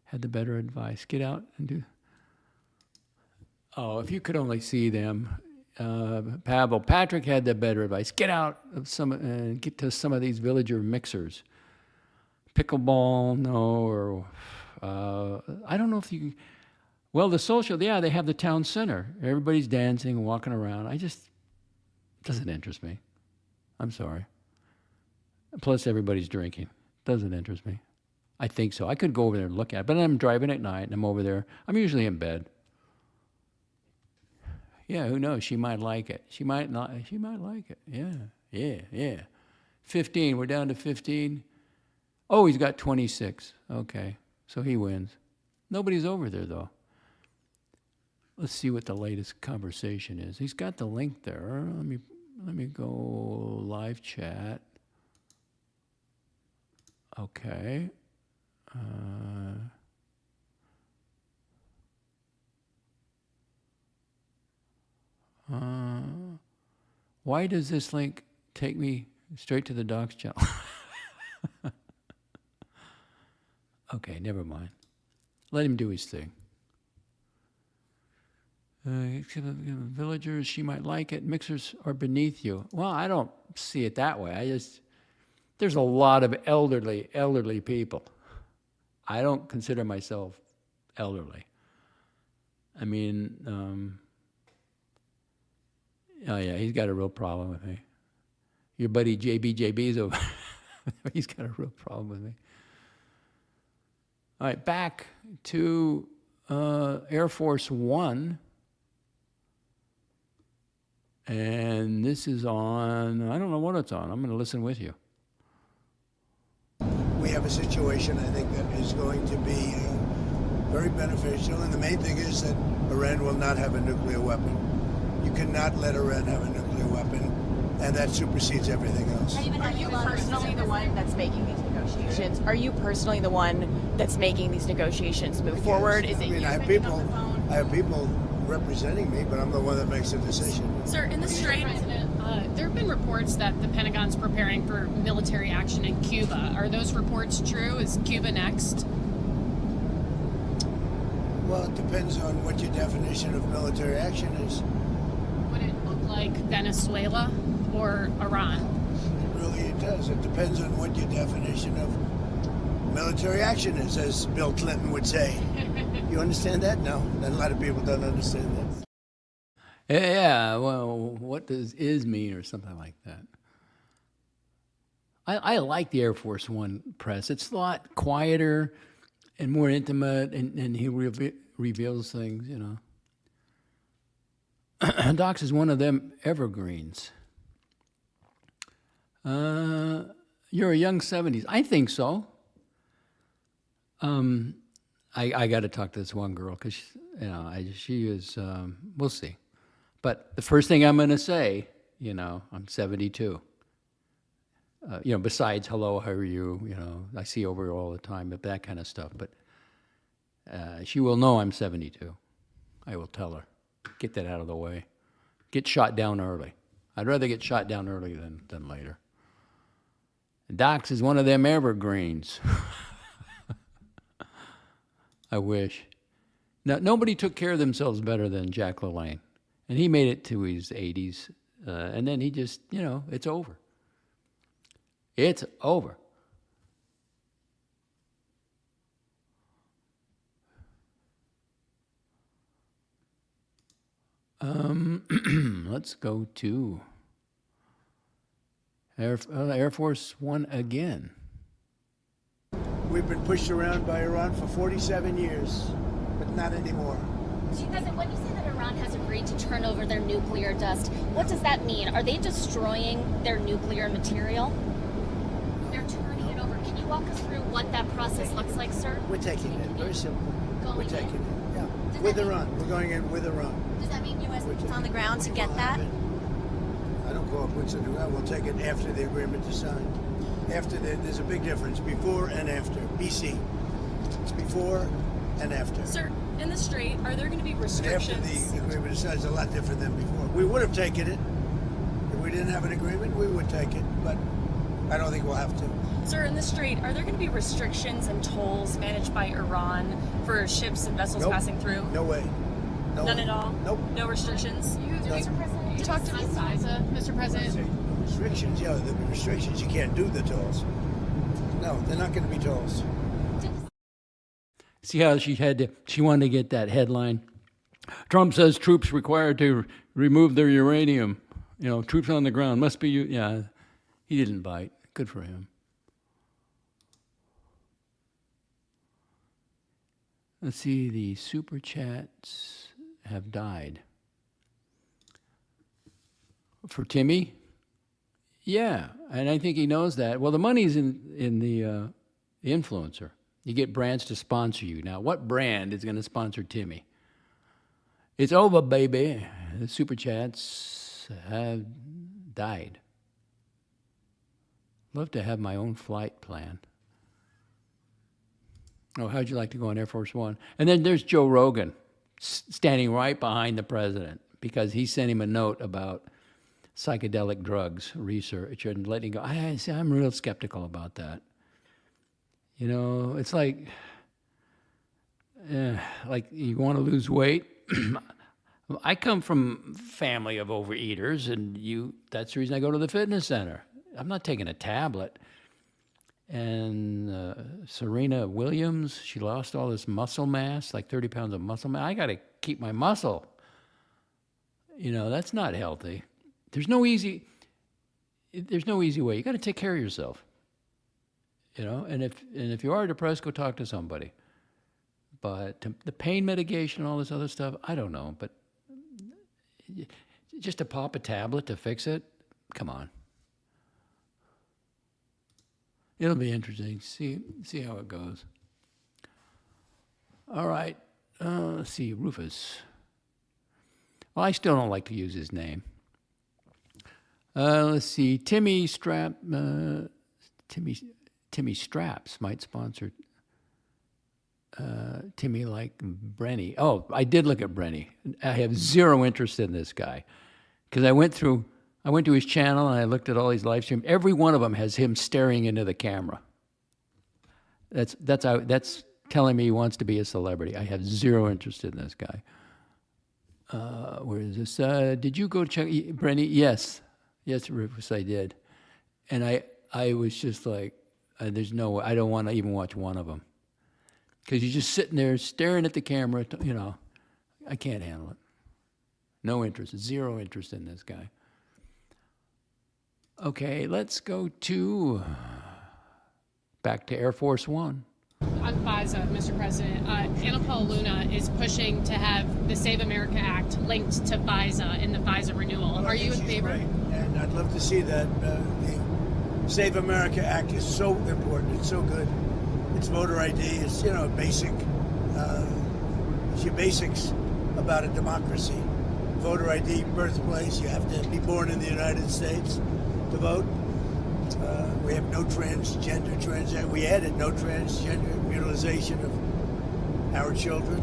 Had the better advice. Get out and do. Oh, if you could only see them. Patrick had the better advice. Get out of get to some of these villager mixers. Pickleball, no, or I don't know if you. Well, the social, yeah, they have the town center. Everybody's dancing and walking around. Doesn't interest me. I'm sorry. Plus, everybody's drinking. Doesn't interest me. I think so. I could go over there and look at it, but I'm driving at night and I'm over there. I'm usually in bed. Yeah, who knows? She might like it. She might not. She might like it. Yeah. 15. We're down to 15. Oh, he's got 26. Okay, so he wins. Nobody's over there, though. Let's see what the latest conversation is. He's got the link there. Let me go live chat. Okay. Why does this link take me straight to the DOXX channel? Okay, never mind. Let him do his thing. Villagers, she might like it. Mixers are beneath you. Well, I don't see it that way. There's a lot of elderly people. I don't consider myself elderly. I mean, oh yeah, he's got a real problem with me. Your buddy JB's over. He's got a real problem with me. All right, back to Air Force One. And this is on, I don't know what it's on. I'm going to listen with you. We have a situation, I think, that is going to be very beneficial. And the main thing is that Iran will not have a nuclear weapon. You cannot let Iran have a nuclear weapon, and that supersedes everything else. Are you personally the one that's making these negotiations? negotiations. Are you personally the one that's making these negotiations move forward? Is it you I have picking people. up the phone? I have people representing me, but I'm the one that makes the decision. Sir, in the Strait, there have been reports that the Pentagon's preparing for military action in Cuba. Are those reports true? Is Cuba next? Well, it depends on what your definition of military action is. Would it look like Venezuela or Iran? It does. It depends on what your definition of military action is, as Bill Clinton would say. You understand that? No. A lot of people don't understand that. Yeah, well, what does is mean or something like that? I like the Air Force One press. It's a lot quieter and more intimate, and he reveals things, you know. DOXX is one of them evergreens. You're a young 70s. I think so. I got to talk to this one girl because, you know, she is, we'll see. But the first thing I'm going to say, you know, I'm 72. You know, besides, hello, how are you? You know, I see over her all the time, but that kind of stuff. But she will know I'm 72. I will tell her. Get that out of the way. Get shot down early. I'd rather get shot down early than later. DOXX is one of them evergreens. I wish. Now, nobody took care of themselves better than Jack LaLanne. And he made it to his 80s. And then he just, you know, it's over. It's over. Let's go to Air Force One again. We've been pushed around by Iran for 47 years, but not anymore. President, when you say that Iran has agreed to turn over their nuclear dust, what does that mean? Are they destroying their nuclear material? They're turning it over. Can you walk us through what that process looks like, sir? We're taking it. Very simple. We're taking it. Yeah. Does With that mean- Iran. We're going in with Iran. Does that mean U.S. We're boots taking on the ground to get We'll that? have it. I don't call it boots on the ground. We'll take it after the agreement is signed. There's a big difference before and after. BC. It's before and after. Sir, in the Strait, are there going to be And after restrictions? the agreement is signed, it's a lot different than before. We would have taken it. If we didn't have an agreement, we would take it. But I don't think we'll have to. Sir, in the Strait, are there going to be restrictions and tolls managed by Iran for ships and vessels Nope. passing through? No way. No None way. at all? Nope. No restrictions? Mr. President, you talked to Ms. Siza, Mr. President. Restrictions, yeah, there'll be restrictions. You can't do the tolls. No, they're not going to be tolls. See how she wanted to get that headline. Trump says troops required to remove their uranium. You know, troops on the ground must be, yeah, he didn't bite. Good for him. Let's see, the super chats have died. For Timmy? Yeah, and I think he knows that. Well, the money's in the influencer. You get brands to sponsor you. Now, what brand is going to sponsor Timmy? It's over, baby. The super chats have died. Love to have my own flight plan. Oh, how'd you like to go on Air Force One? And then there's Joe Rogan standing right behind the president because he sent him a note about psychedelic drugs research and letting go. I'm real skeptical about that. You know, it's like you want to lose weight. I come from family of overeaters, and that's the reason I go to the fitness center. I'm not taking a tablet. And Serena Williams, she lost all this muscle mass, like 30 pounds of muscle mass. I got to keep my muscle. You know, that's not healthy. There's no easy way. You got to take care of yourself. You know, and if you are depressed, go talk to somebody. But the pain medication and all this other stuff, I don't know. But just to pop a tablet to fix it, come on. It'll be interesting. See how it goes. All right. Let's see, Rufus. Well, I still don't like to use his name. Let's see, Timmy Timmy Straps might sponsor Timmy like Brenny. Oh, I did look at Brenny. I have zero interest in this guy because I went to his channel and I looked at all these live streams. Every one of them has him staring into the camera. That's telling me he wants to be a celebrity. I have zero interest in this guy. Where is this? Did you go check Brenny? Yes, Rufus, I did. And I was just like, there's no way. I don't want to even watch one of them. Because you're just sitting there staring at the camera, you know. I can't handle it. No interest, zero interest in this guy. Okay, let's go back to Air Force One. On FISA, Mr. President, Anna Paula Luna is pushing to have the Save America Act linked to FISA in the FISA renewal. Are you in favor? Right. And I'd love to see that. The Save America Act is so important. It's so good. It's voter ID. It's, you know, basic. It's your basics about a democracy. Voter ID, birthplace. You have to be born in the United States to vote. We have no transgender. We added no transgender mutilization of our children.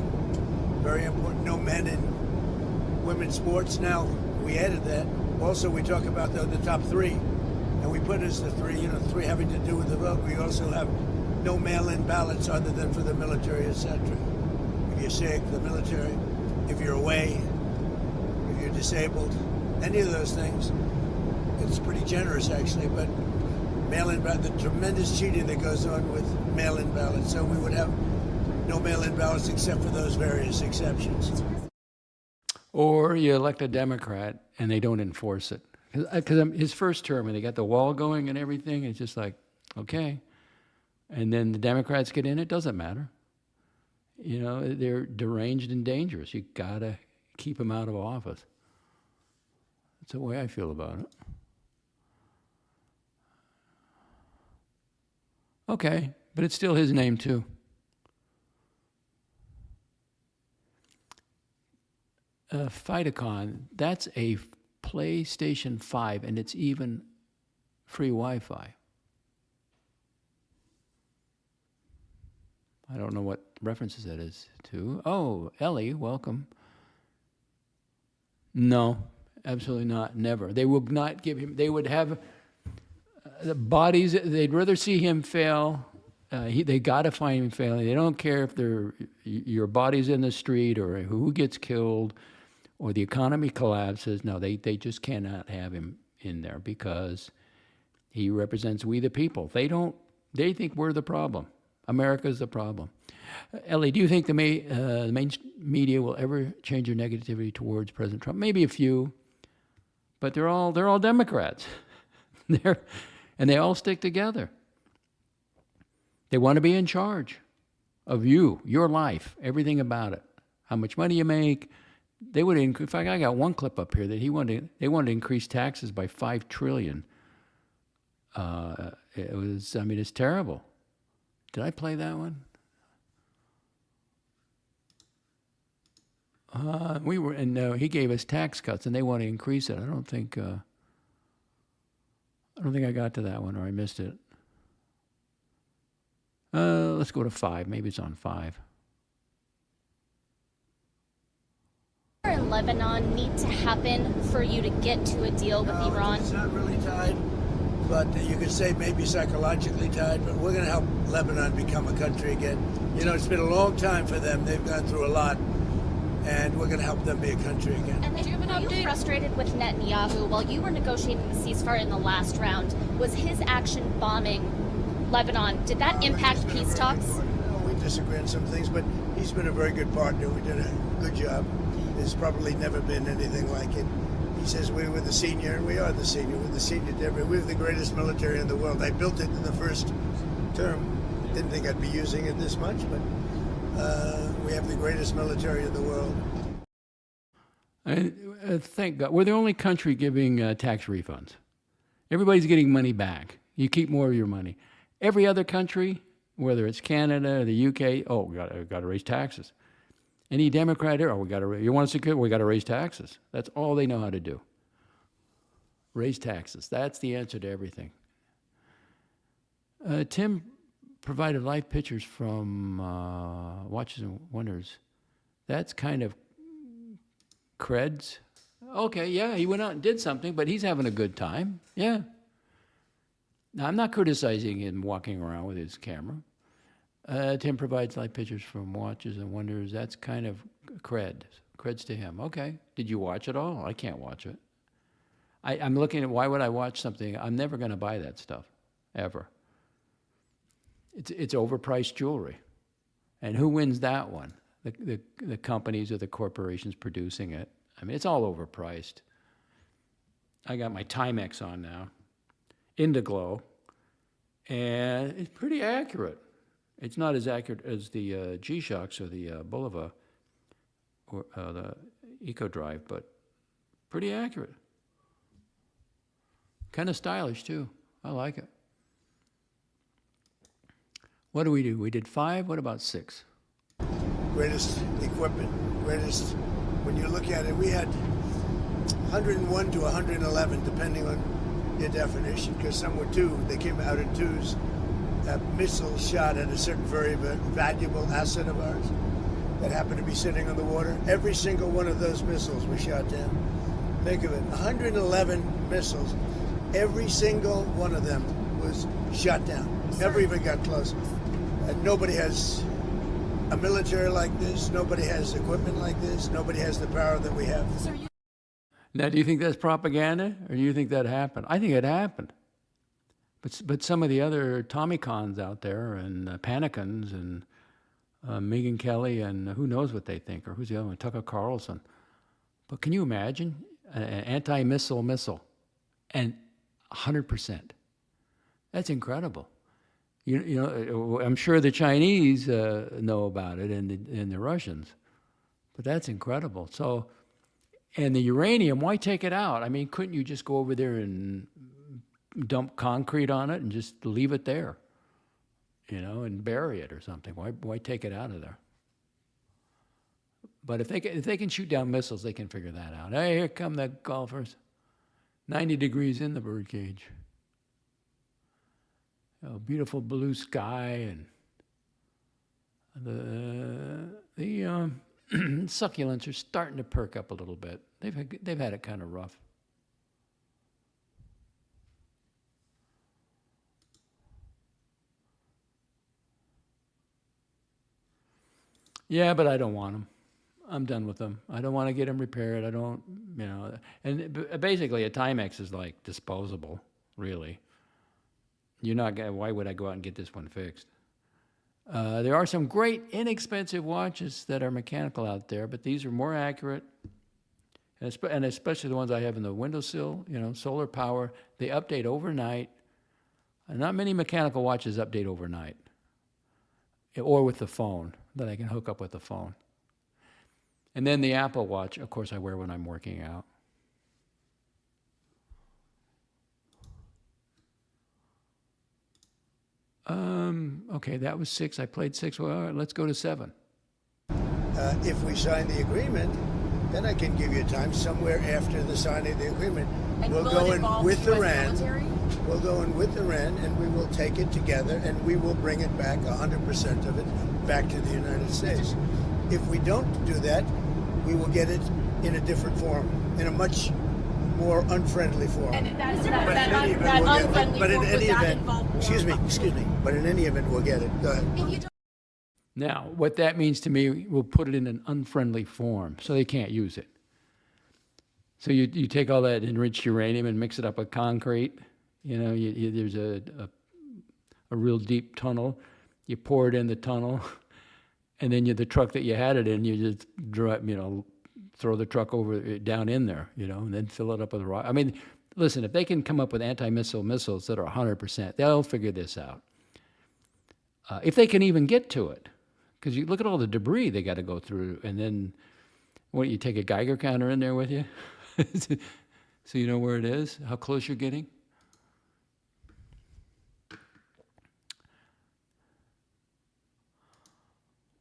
Very important. No men in women's sports. Now, we added that. Also, we talk about the top three. And we put as the three, you know, three having to do with the vote. We also have no mail-in ballots other than for the military, etc. If you're sick, the military. If you're away, if you're disabled, any of those things. It's pretty generous, actually, but mail-in ballot, the tremendous cheating that goes on with mail-in ballots. So we would have no mail-in ballots except for those various exceptions. Or you elect a Democrat and they don't enforce it. Because his first term, and they got the wall going and everything, it's just like, okay. And then the Democrats get in, it doesn't matter. You know, they're deranged and dangerous. You got to keep them out of office. That's the way I feel about it. Okay, but it's still his name too. Fightacon, that's a PlayStation 5, and it's even free Wi-Fi. I don't know what references that is to. Oh, Ellie, welcome. No, absolutely not, never. They will not give him, they would have the bodies, they'd rather see him fail. They got to find him failing. They don't care if your body's in the street or who gets killed or the economy collapses. No, they just cannot have him in there because he represents we the people. They think we're the problem. America's the problem. Ellie, do you think the main media will ever change their negativity towards President Trump? Maybe a few, but they're all Democrats. And they all stick together. They want to be in charge of you, your life, everything about it, how much money you make. They would in fact, I got one clip up here that they wanted to increase taxes by $5 trillion. It's terrible. Did I play that one? He gave us tax cuts, and they want to increase it. I don't think I got to that one, or I missed it. Let's go to 5. Maybe it's on 5. In Lebanon need to happen for you to get to a deal with Iran? It's not really tied, but you could say maybe psychologically tied, but we're going to help Lebanon become a country again. You know, it's been a long time for them. They've gone through a lot, and we're going to help them be a country again. And then, do you have an update? Frustrated with Netanyahu while you were negotiating the ceasefire in the last round? Was his action bombing Lebanon, did that impact peace talks? We disagree on some things, but he's been a very good partner. We did a good job. There's probably never been anything like it. He says we were the senior, and we are the senior. We're the senior to we have the greatest military in the world. I built it in the first term. Didn't think I'd be using it this much, but we have the greatest military in the world. Thank God. We're the only country giving tax refunds. Everybody's getting money back. You keep more of your money. Every other country, whether it's Canada or the UK, we got to raise taxes. Any Democrat here, you want to secure, we got to raise taxes. That's all they know how to do. Raise taxes. That's the answer to everything. Tim provided live pictures from Watches and Wonders. That's kind of creds. Okay, yeah, he went out and did something, but he's having a good time. Yeah. Now, I'm not criticizing him walking around with his camera. Tim provides live pictures from Watches and Wonders. That's kind of creds to him. Okay. Did you watch it all? I can't watch it. I'm looking at why would I watch something? I'm never going to buy that stuff, ever. It's overpriced jewelry. And who wins that one? The companies or the corporations producing it. I mean, it's all overpriced. I got my Timex on now, Indiglo, and it's pretty accurate. It's not as accurate as the G-Shocks or the Bulova or the EcoDrive, but pretty accurate. Kind of stylish, too. I like it. What do? We did 5. What about 6? Greatest equipment, greatest, when you look at it, we had 101 to 111, depending on your definition, because some were 2. They came out in 2s. Missiles shot at a certain very valuable asset of ours that happened to be sitting on the water. Every single one of those missiles was shot down. Think of it, 111 missiles. Every single one of them was shot down. Never even got close. Nobody has a military like this. Nobody has equipment like this. Nobody has the power that we have. Now, do you think that's propaganda, or do you think that happened? I think it happened. But some of the other Tommycons out there, and Panicans, and Megyn Kelly, and who knows what they think, or who's the other one, Tucker Carlson. But can you imagine an anti-missile missile, and 100%? That's incredible. You know, I'm sure the Chinese know about it, and the Russians, but that's incredible. So, and the uranium, why take it out? I mean, couldn't you just go over there and dump concrete on it and just leave it there, you know, and bury it or something? Why take it out of there? But if they can shoot down missiles, they can figure that out. Hey, here come the golfers. 90 degrees in the birdcage. Oh, beautiful blue sky, and the succulents are starting to perk up a little bit. They've had it kind of rough. Yeah, but I don't want them. I'm done with them. I don't want to get them repaired. I don't, you know. And basically, a Timex is like disposable, really. You're not gonna, why would I go out and get this one fixed? There are some great inexpensive watches that are mechanical out there, but these are more accurate, and especially the ones I have in the windowsill, you know, solar power. They update overnight. And not many mechanical watches update overnight, or with the phone, that I can hook up with the phone. And then the Apple Watch, of course, I wear when I'm working out. Okay, that was 6. I played 6. Well, all right, let's go to 7. If we sign the agreement, then I can give you time somewhere after the signing of the agreement. And We'll will go it in involve with US Iran. military? We'll go in with Iran, and we will take it together, and we will bring it back, 100% of it, back to the United States. If we don't do that, we will get it in a different form, in a much more unfriendly form. And that But unfriendly in form, would any that event, involve war? excuse me, but in any event, we'll get it. Go ahead. If you don't Now, what that means to me, we'll put it in an unfriendly form, so they can't use it. So you take all that enriched uranium and mix it up with concrete. You know, there's a real deep tunnel. You pour it in the tunnel, and then the truck that you had it in, you just drive, you know, throw the truck down in there, you know, and then fill it up with rock. I mean, listen, if they can come up with anti-missile missiles that are 100%, they'll figure this out. If they can even get to it, because you look at all the debris they got to go through, and then what, you take a Geiger counter in there with you, so you know where it is, how close you're getting.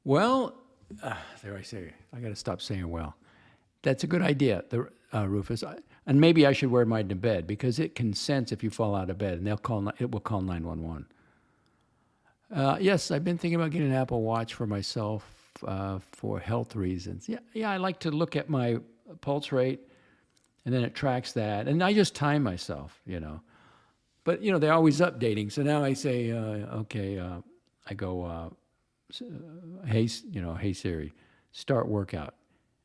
Well, there I say, I got to stop saying well. That's a good idea, Rufus. And maybe I should wear mine to bed, because it can sense if you fall out of bed, and it will call 911. Yes, I've been thinking about getting an Apple Watch for myself for health reasons. Yeah, I like to look at my pulse rate, and then it tracks that, and I just time myself, But they're always updating. So now I say, okay, I go, hey, hey Siri, start workout.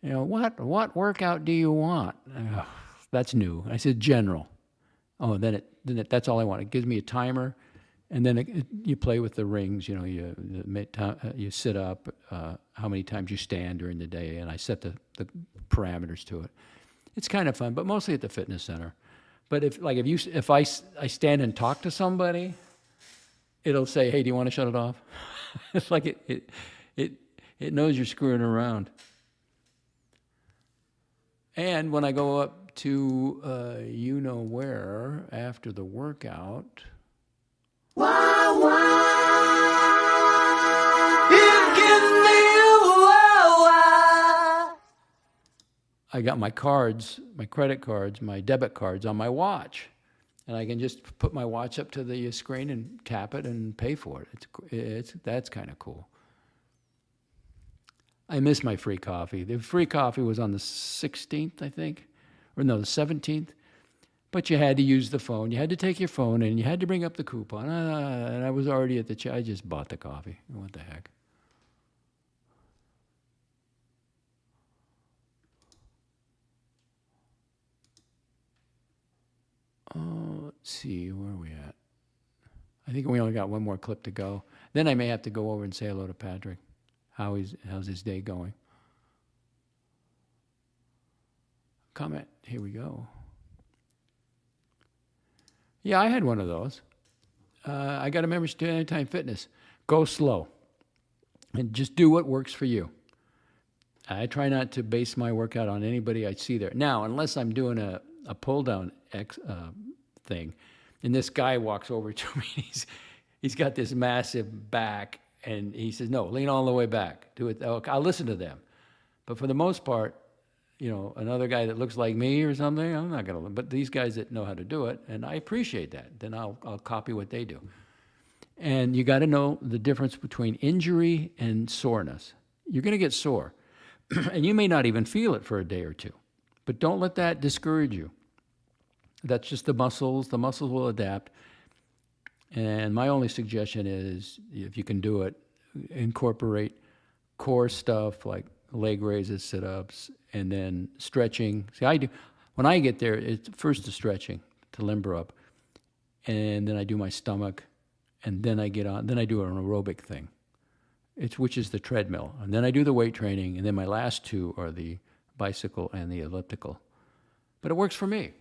What workout do you want? That's new. I said general. Oh, that's all I want. It gives me a timer, and then you play with the rings. You sit up, how many times you stand during the day, and I set the parameters to it. It's kind of fun, but mostly at the fitness center. But if I stand and talk to somebody, it'll say, "Hey, do you want to shut it off?" It's like it knows you're screwing around. And when I go up to where after the workout, I got my cards, my credit cards, my debit cards on my watch. And I can just put my watch up to the screen and tap it and pay for it. That's kind of cool. I miss my free coffee. The free coffee was on the 16th, I think. Or no, the 17th. But you had to use the phone. You had to take your phone and you had to bring up the coupon. And I was already at the I just bought the coffee. What the heck? Let's see, where are we at? I think we only got one more clip to go. Then I may have to go over and say hello to Patrick. How's his day going? Comment. Here we go. Yeah, I had one of those. I got a membership to Anytime Fitness. Go slow. And just do what works for you. I try not to base my workout on anybody I see there. Now, unless I'm doing a pull-down thing, and this guy walks over to me. He's got this massive back, and he says, "No, lean all the way back. Do it." I'll listen to them, but for the most part, another guy that looks like me or something, I'm not gonna. But these guys that know how to do it, and I appreciate that. Then I'll copy what they do. And you got to know the difference between injury and soreness. You're going to get sore, and you may not even feel it for a day or two. But don't let that discourage you. That's just the muscles. The muscles will adapt. And my only suggestion is, if you can do it, incorporate core stuff like leg raises, sit-ups, and then stretching. See, when I get there, it's first the stretching to limber up, and then I do my stomach, and then I do an aerobic thing, which is the treadmill, and then I do the weight training, and then my last two are the bicycle and the elliptical. But it works for me.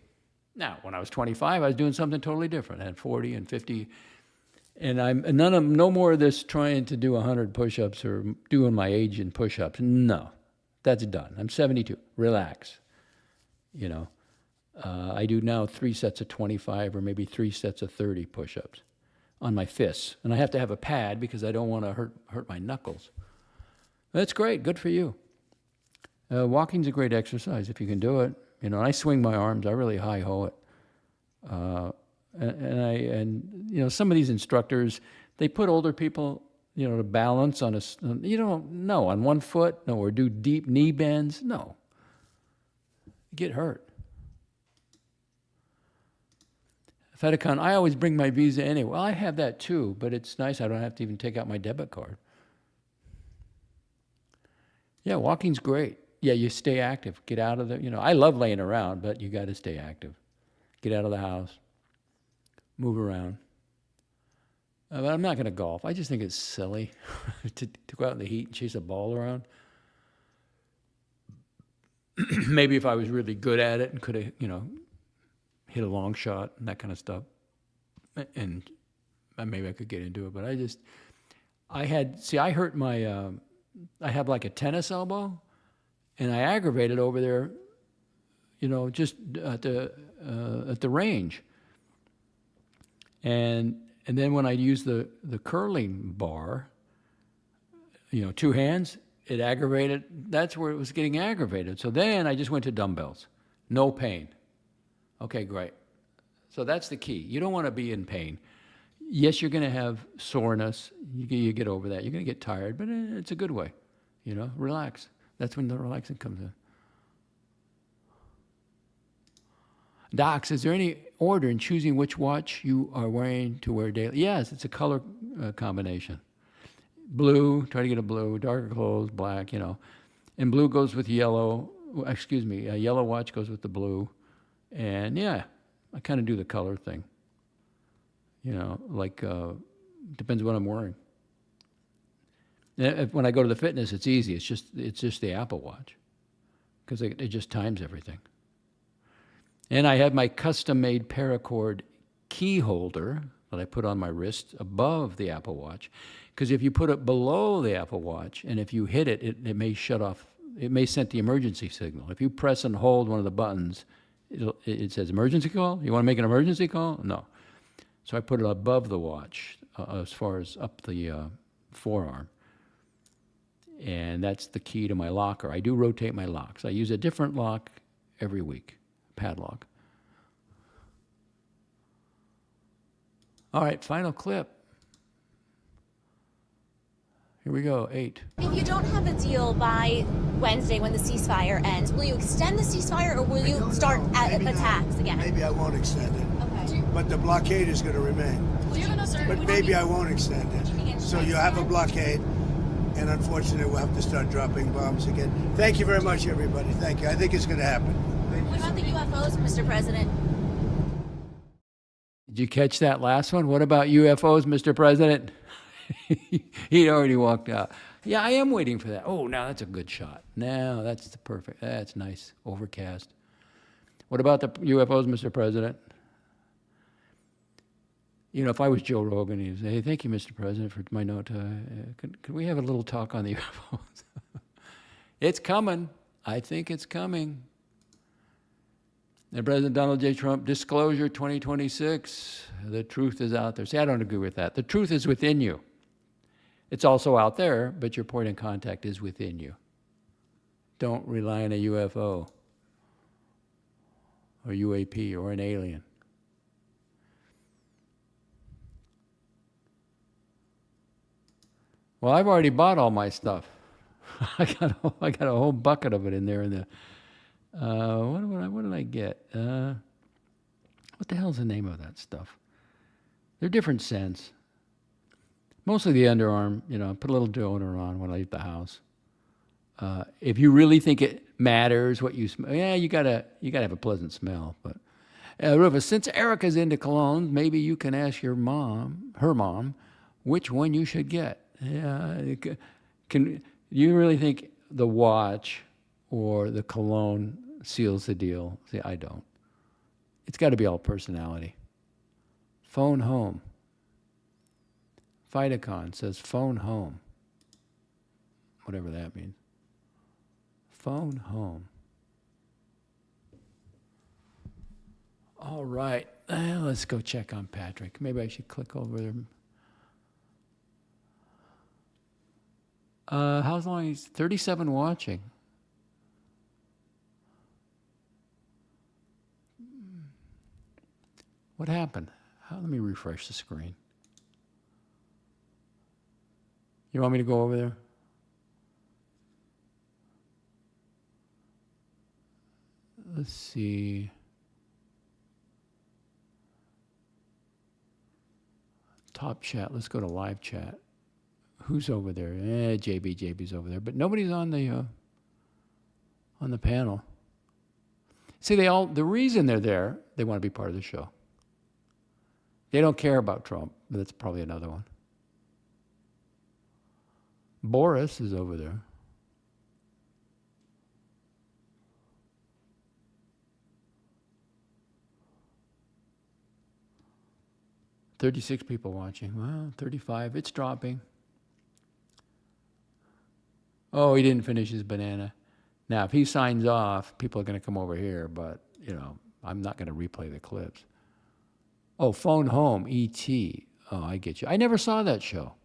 Now, when I was 25, I was doing something totally different. I had 40 and 50, and no more of this trying to do 100 push-ups or doing my age in push-ups. No, that's done. I'm 72. Relax. I do now 3 sets of 25 or maybe 3 sets of 30 push-ups on my fists, and I have to have a pad because I don't want to hurt my knuckles. That's great. Good for you. Walking's a great exercise if you can do it. I swing my arms. I really hi-ho it. And some of these instructors, they put older people, to balance on on one foot, or do deep knee bends. No. You get hurt. Fedicon, I always bring my Visa anyway. Well, I have that too, but it's nice. I don't have to even take out my debit card. Yeah, walking's great. Yeah, you stay active. Get out of the, I love laying around, but you got to stay active. Get out of the house. Move around. But I'm not going to golf. I just think it's silly to go out in the heat and chase a ball around. Maybe if I was really good at it and could have, hit a long shot and that kind of stuff, and maybe I could get into it. But I hurt my, I have like a tennis elbow. And I aggravated over there, just at the range. And then when I used the curling bar, 2 hands, it aggravated. That's where it was getting aggravated. So then I just went to dumbbells. No pain. Okay, great. So that's the key. You don't want to be in pain. Yes, you're going to have soreness. You get over that. You're going to get tired, but it's a good way. You know, relax. That's when the relaxing comes in. DOXX, is there any order in choosing which watch you are wearing to wear daily? Yes, it's a color combination. Blue, try to get a blue, darker clothes, black, you know. And blue goes with yellow. Excuse me, a yellow watch goes with the blue. And yeah, I kind of do the color thing. You know, like, depends what I'm wearing. When I go to the fitness, it's easy. It's just the Apple Watch because it just times everything. And I have my custom-made paracord key holder that I put on my wrist above the Apple Watch. Because if you put it below the Apple Watch, and if you hit it, it may shut off. It may send the emergency signal. If you press and hold one of the buttons, it says emergency call. You want to make an emergency call? No. So I put it above the watch, as far as up the forearm. And that's the key to my locker. I do rotate my locks. I use a different lock every week, padlock. All right, final clip. Here we go, 8. If you don't have a deal by Wednesday when the ceasefire ends, will you extend the ceasefire or will you start attacks again? Maybe I won't extend it. Okay. But the blockade is going to remain. But maybe I won't extend it. So you have a blockade, and unfortunately we'll have to start dropping bombs again. Thank you very much, everybody. Thank you. I think it's going to happen. What about the UFOs, Mr. President? Did you catch that last one? What about UFOs, Mr. President? He'd already walked out. Yeah, I am waiting for that. Oh, now that's a good shot. Now that's the perfect. That's nice. Overcast. What about the UFOs, Mr. President? You know, if I was Joe Rogan, he'd say, hey, thank you, Mr. President, for my note. Could we have a little talk on the UFOs? It's coming. I think it's coming. And President Donald J. Trump, disclosure 2026. The truth is out there. See, I don't agree with that. The truth is within you. It's also out there, but your point of contact is within you. Don't rely on a UFO or UAP or an alien. Well, I've already bought all my stuff. I got a whole bucket of it in there. In the what did I get? What the hell's the name of that stuff? They're different scents. Mostly the underarm. You know, put a little deodorant on when I leave the house. If you really think it matters what you smell, yeah, you gotta have a pleasant smell. But Rufus, since Erica's into colognes, maybe you can ask her mom, which one you should get. Yeah, can you really think the watch or the cologne seals the deal? See, I don't. It's got to be all personality. Phone home. Phytocon says phone home. Whatever that means. Phone home. All right, let's go check on Patrick. Maybe I should click over there. How long? He's 37 watching. What happened? Let me refresh the screen. You want me to go over there? Let's see. Top chat. Let's go to live chat. Who's over there? JB's over there, but nobody's on the panel. See, the reason they're there, they want to be part of the show. They don't care about Trump, but that's probably another one. Boris is over there. $36 people watching. Well, 35. It's dropping. Oh, he didn't finish his banana. Now, if he signs off, people are going to come over here, but, you know, I'm not going to replay the clips. Oh, Phone Home, E.T. Oh, I get you. I never saw that show.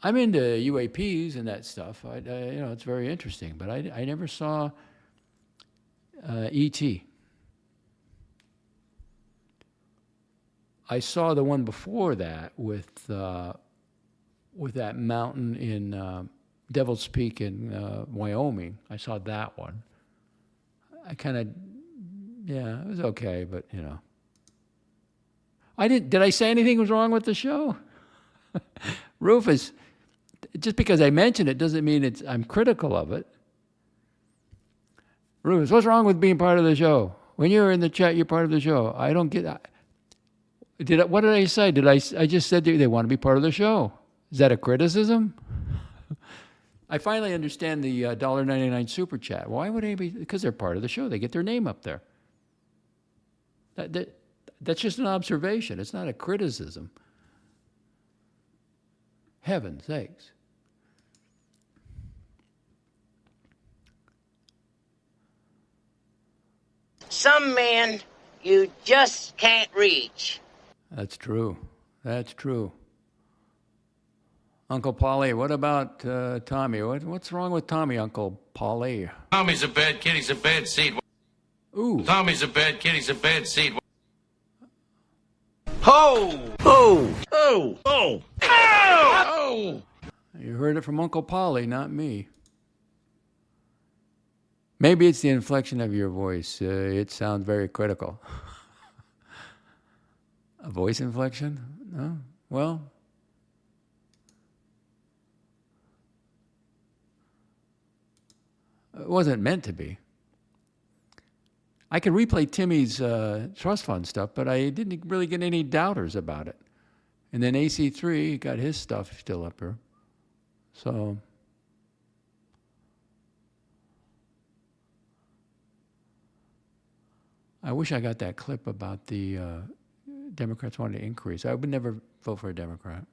I'm into UAPs and that stuff. You know, it's very interesting, but I never saw E.T. I saw the one before that with that mountain in Devil's Peak in Wyoming. I saw that one. I kind of, yeah, it was okay, but you know. Did I say anything was wrong with the show? Rufus, just because I mentioned it doesn't mean I'm critical of it. Rufus, what's wrong with being part of the show? When you're in the chat, you're part of the show. I don't get. What did I say? I just said they want to be part of the show. Is that a criticism? I finally understand the $1.99 super chat. Why would anybody? Because they're part of the show. They get their name up there. That's just an observation. It's not a criticism. Heaven's sakes. Some men you just can't reach. That's true. That's true. Uncle Polly, what about Tommy? What's wrong with Tommy, Uncle Polly? Tommy's a bad kid. He's a bad seed. Ooh. Tommy's a bad kid. He's a bad seed. Ho! Ho! Ho! Ho! Oh! You heard it from Uncle Polly, not me. Maybe it's the inflection of your voice. It sounds very critical. A voice inflection? No? Well, it wasn't meant to be. I could replay Timmy's trust fund stuff, but I didn't really get any doubters about it. And then AC3 got his stuff still up here. So I wish I got that clip about the Democrats wanting to increase. I would never vote for a Democrat.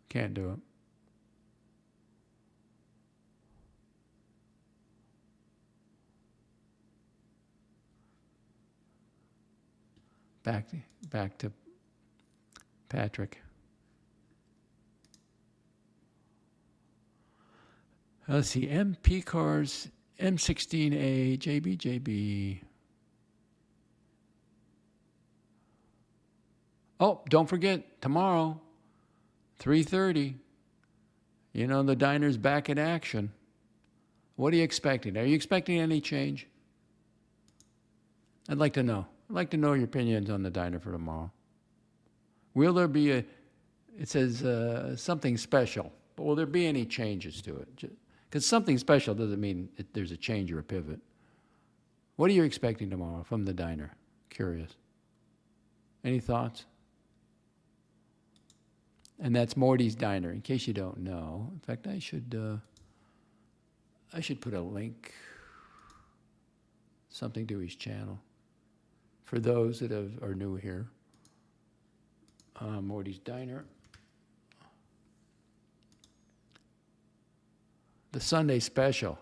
Can't do it. Back to Patrick. Let's see, MP cars, M16A, JB. Oh, don't forget, tomorrow, 3:30, you know, the diner's back in action. What are you expecting? Are you expecting any change? I'd like to know. I'd like to know your opinions on the diner for tomorrow. Will there be it says something special, but will there be any changes to it? Because something special doesn't mean there's a change or a pivot. What are you expecting tomorrow from the diner? Curious. Any thoughts? And that's Morty's Diner, in case you don't know. In fact, I should put a link, something to his channel, for those that are new here. Morty's Diner. The Sunday Special.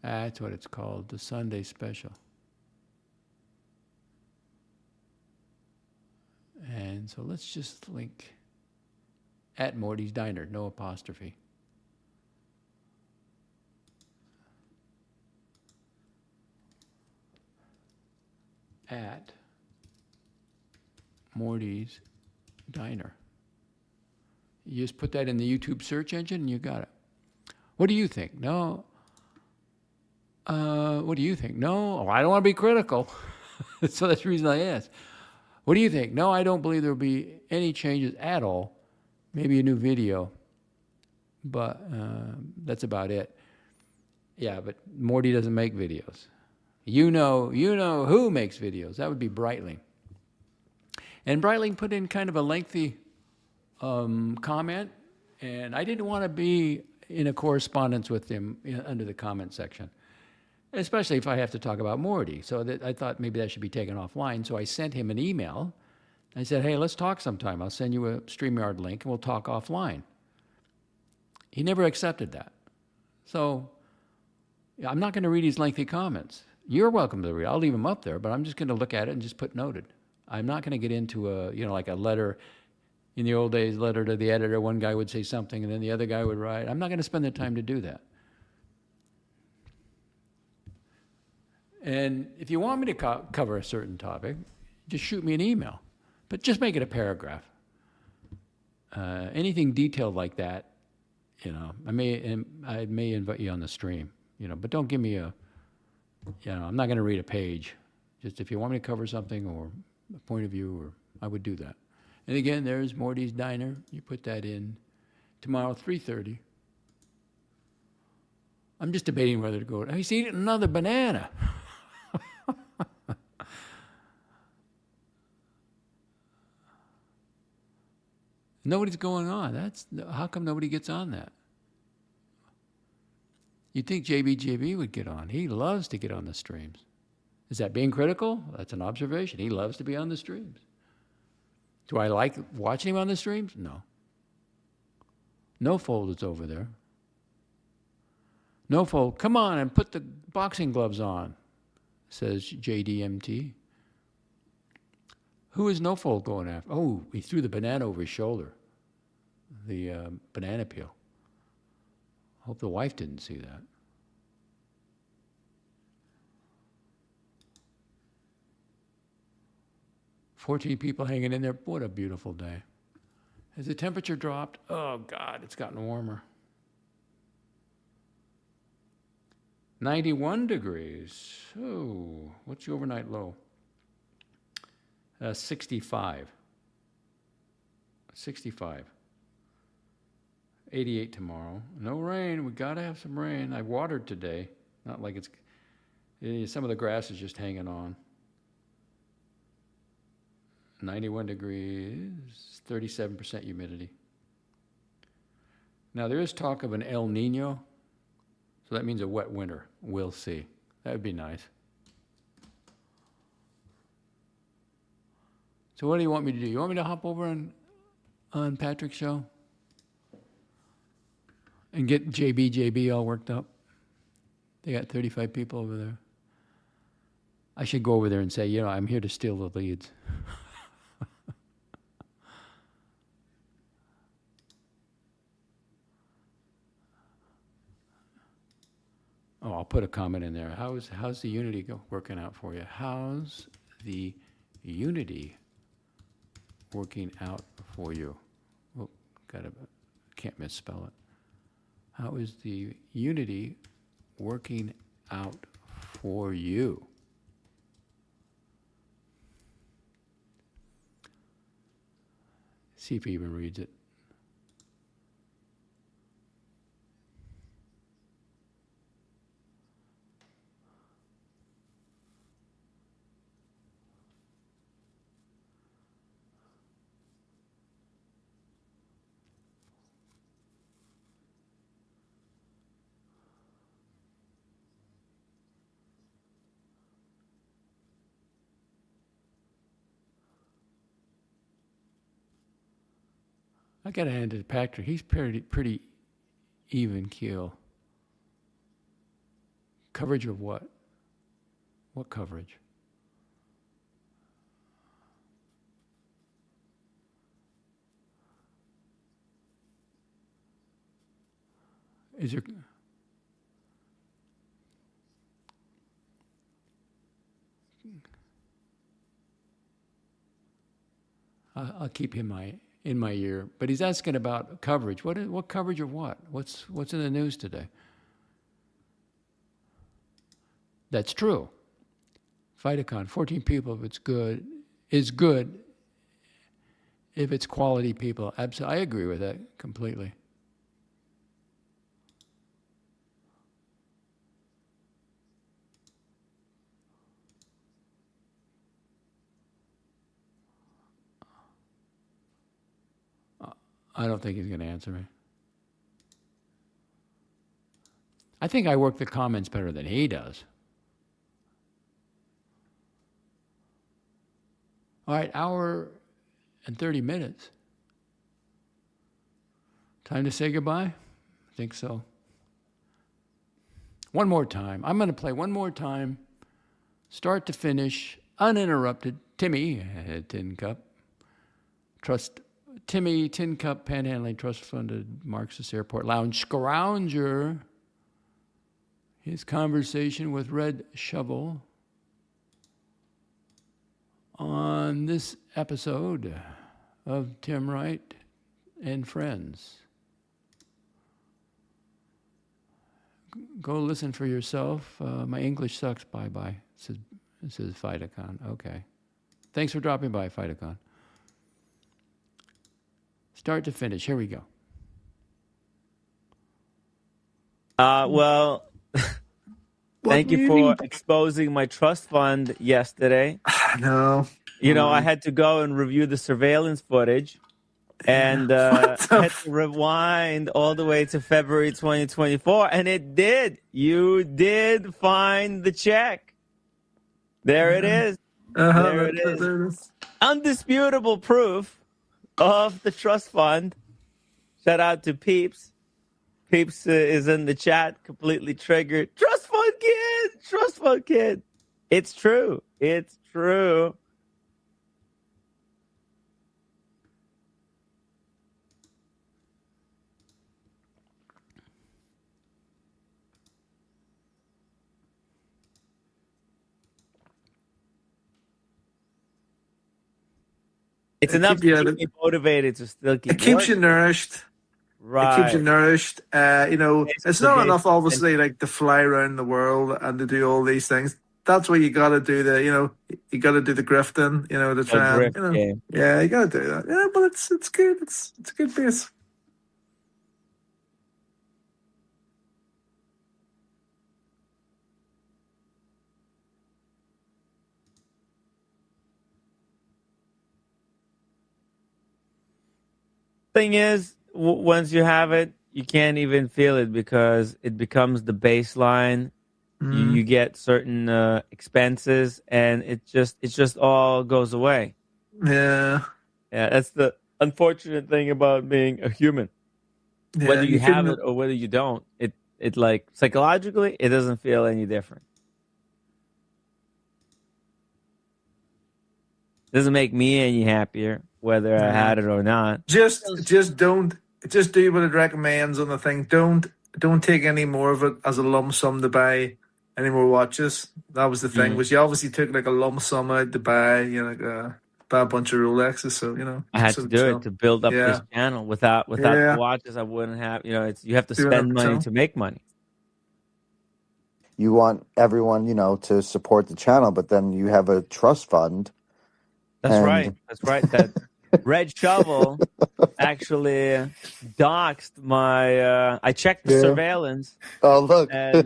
That's what it's called, the Sunday Special. And so let's just link at Morty's Diner, no apostrophe. At Morty's Diner. You just put that in the YouTube search engine and you got it. What do you think? No. What do you think? No. Oh, I don't want to be critical. So that's the reason I asked. What do you think? No, I don't believe there will be any changes at all. Maybe a new video. But that's about it. Yeah, but Morty doesn't make videos. You know who makes videos. That would be Breitling. And Breitling put in kind of a lengthy comment, and I didn't want to be in a correspondence with him under the comment section, especially if I have to talk about Morty. So I thought maybe that should be taken offline. So I sent him an email. I said, hey, let's talk sometime. I'll send you a StreamYard link, and we'll talk offline. He never accepted that. So I'm not going to read his lengthy comments. You're welcome to read. I'll leave them up there, but I'm just going to look at it and just put noted. I'm not going to get into like a letter. In the old days, letter to the editor, one guy would say something and then the other guy would write. I'm not going to spend the time to do that. And if you want me to cover a certain topic, just shoot me an email. But just make it a paragraph. Anything detailed like that, you know, I may invite you on the stream, you know, but don't give me a, you know, I'm not going to read a page. Just if you want me to cover something or a point of view, or I would do that. And again, there's Morty's Diner. You put that in tomorrow, 3:30. I'm just debating whether to go. He's eating another banana. Nobody's going on. How come nobody gets on that? You'd think JB would get on. He loves to get on the streams. Is that being critical? That's an observation. He loves to be on the streams. Do I like watching him on the streams? No. No Fold is over there. No Fold, come on and put the boxing gloves on, says JDMT. Who is No Fold going after? Oh, he threw the banana over his shoulder. The banana peel. Hope the wife didn't see that. "14 people hanging in there. What a beautiful day. Has the temperature dropped? Oh, God, it's gotten warmer. 91 degrees. Oh, what's the overnight low? 65. 65. 88 tomorrow. No rain. We got to have some rain. I watered today. Not like some of the grass is just hanging on. 91 degrees, 37% humidity. Now, there is talk of an El Nino, so that means a wet winter. We'll see. That would be nice. So what do you want me to do? You want me to hop over on Patrick's show and get JB all worked up? They got 35 people over there. I should go over there and say, you know, I'm here to steal the leads. Oh, I'll put a comment in there. How's the Unity working out for you? How's the Unity working out for you? Oh, can't misspell it. How is the Unity working out for you? See if he even reads it. I got to hand it to Patrick. He's pretty even keel. Coverage of what? What coverage? Is there... I'll keep him in my ear, but he's asking about coverage. What coverage of what? What's in the news today? That's true. Phytocon, 14 people if it's good, is good if it's quality people. Absolutely, I agree with that completely. I don't think he's going to answer me. I think I work the comments better than he does. All right, hour and 30 minutes. Time to say goodbye? I think so. One more time. I'm going to play one more time, start to finish, uninterrupted. Timmy, Tin Cup. Timmy, Tin Cup, Panhandling Trust Funded, Marxist Airport Lounge, Scrounger, his conversation with Red Shovel on this episode of Tim Wright and Friends. Go listen for yourself. My English sucks. Bye-bye. It says Phytocon. Okay. Thanks for dropping by, Phytocon. Start to finish. Here we go. Well, thank you for exposing my trust fund yesterday. No. You know, I had to go and review the surveillance footage and had to rewind all the way to February 2024. And it did. You did find the check. There it is. There it is. Undisputable proof of the trust fund. Shout out to Peeps. Peeps is in the chat, completely triggered. Trust fund kid! Trust fund kid! It's true. It's true. It's enough to keep me motivated to still keep It keeps working. you nourished. Right. It keeps you nourished. You know, it's not enough, base. obviously, like to fly around the world and to do all these things. That's where you got to do the, you know, you got to do the grifting, you know, to try and, grift you know, game. yeah, you got to do that. Yeah, but it's good. It's a good base. Thing is, once you have it, you can't even feel it because it becomes the baseline. You get certain expenses, and it just all goes away. Yeah. Yeah, that's the unfortunate thing about being a human. Yeah, Whether you have couldn't- it or whether you don't, it like psychologically, it doesn't feel any different. It doesn't make me any happier whether I had it or not. Just do what it recommends on the thing. Don't take any more of it as a lump sum to buy any more watches. That was the thing. Was you obviously took like a lump sum out to buy, you know, buy a bunch of Rolexes. So you know, I had to do it to build up this channel. Without Yeah. the watches, I wouldn't have. You know, you have to Do it spend up, money so. to make money. You want everyone, you know, to support the channel, but then you have a trust fund. That's and- right. That's right. That Red Shovel actually doxed my. I checked the Yeah. surveillance. Oh, look. And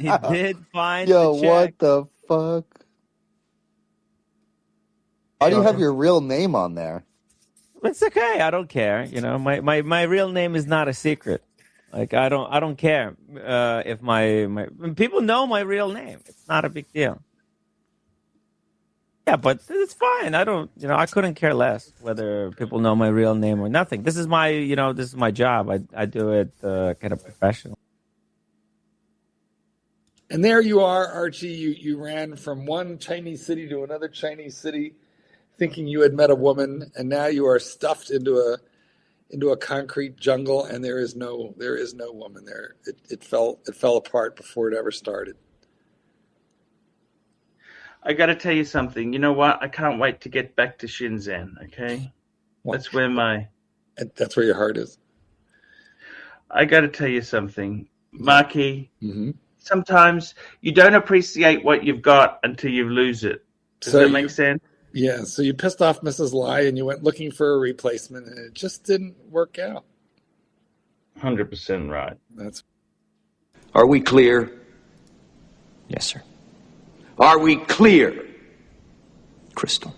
he did find Yo, the check. what the fuck? Why do you have your real name on there? It's okay. I don't care. You know, my real name is not a secret. Like I don't care if my people know my real name. It's not a big deal. Yeah, but it's fine. I couldn't care less whether people know my real name or nothing. This is my job. I do it kind of professional. And there you are, Archie. You ran from one Chinese city to another Chinese city, thinking you had met a woman, and now you are stuffed into a concrete jungle, and there is no woman there. It fell apart before it ever started. I got to tell you something. You know what? I can't wait to get back to Shenzhen. Okay, that's where your heart is. I got to tell you something, Marky. Sometimes you don't appreciate what you've got until you lose it. Does that make sense? Yeah. So you pissed off Mrs. Lai, and you went looking for a replacement, and it just didn't work out. 100% right. Are we clear? Yes, sir. Are we clear? Crystal.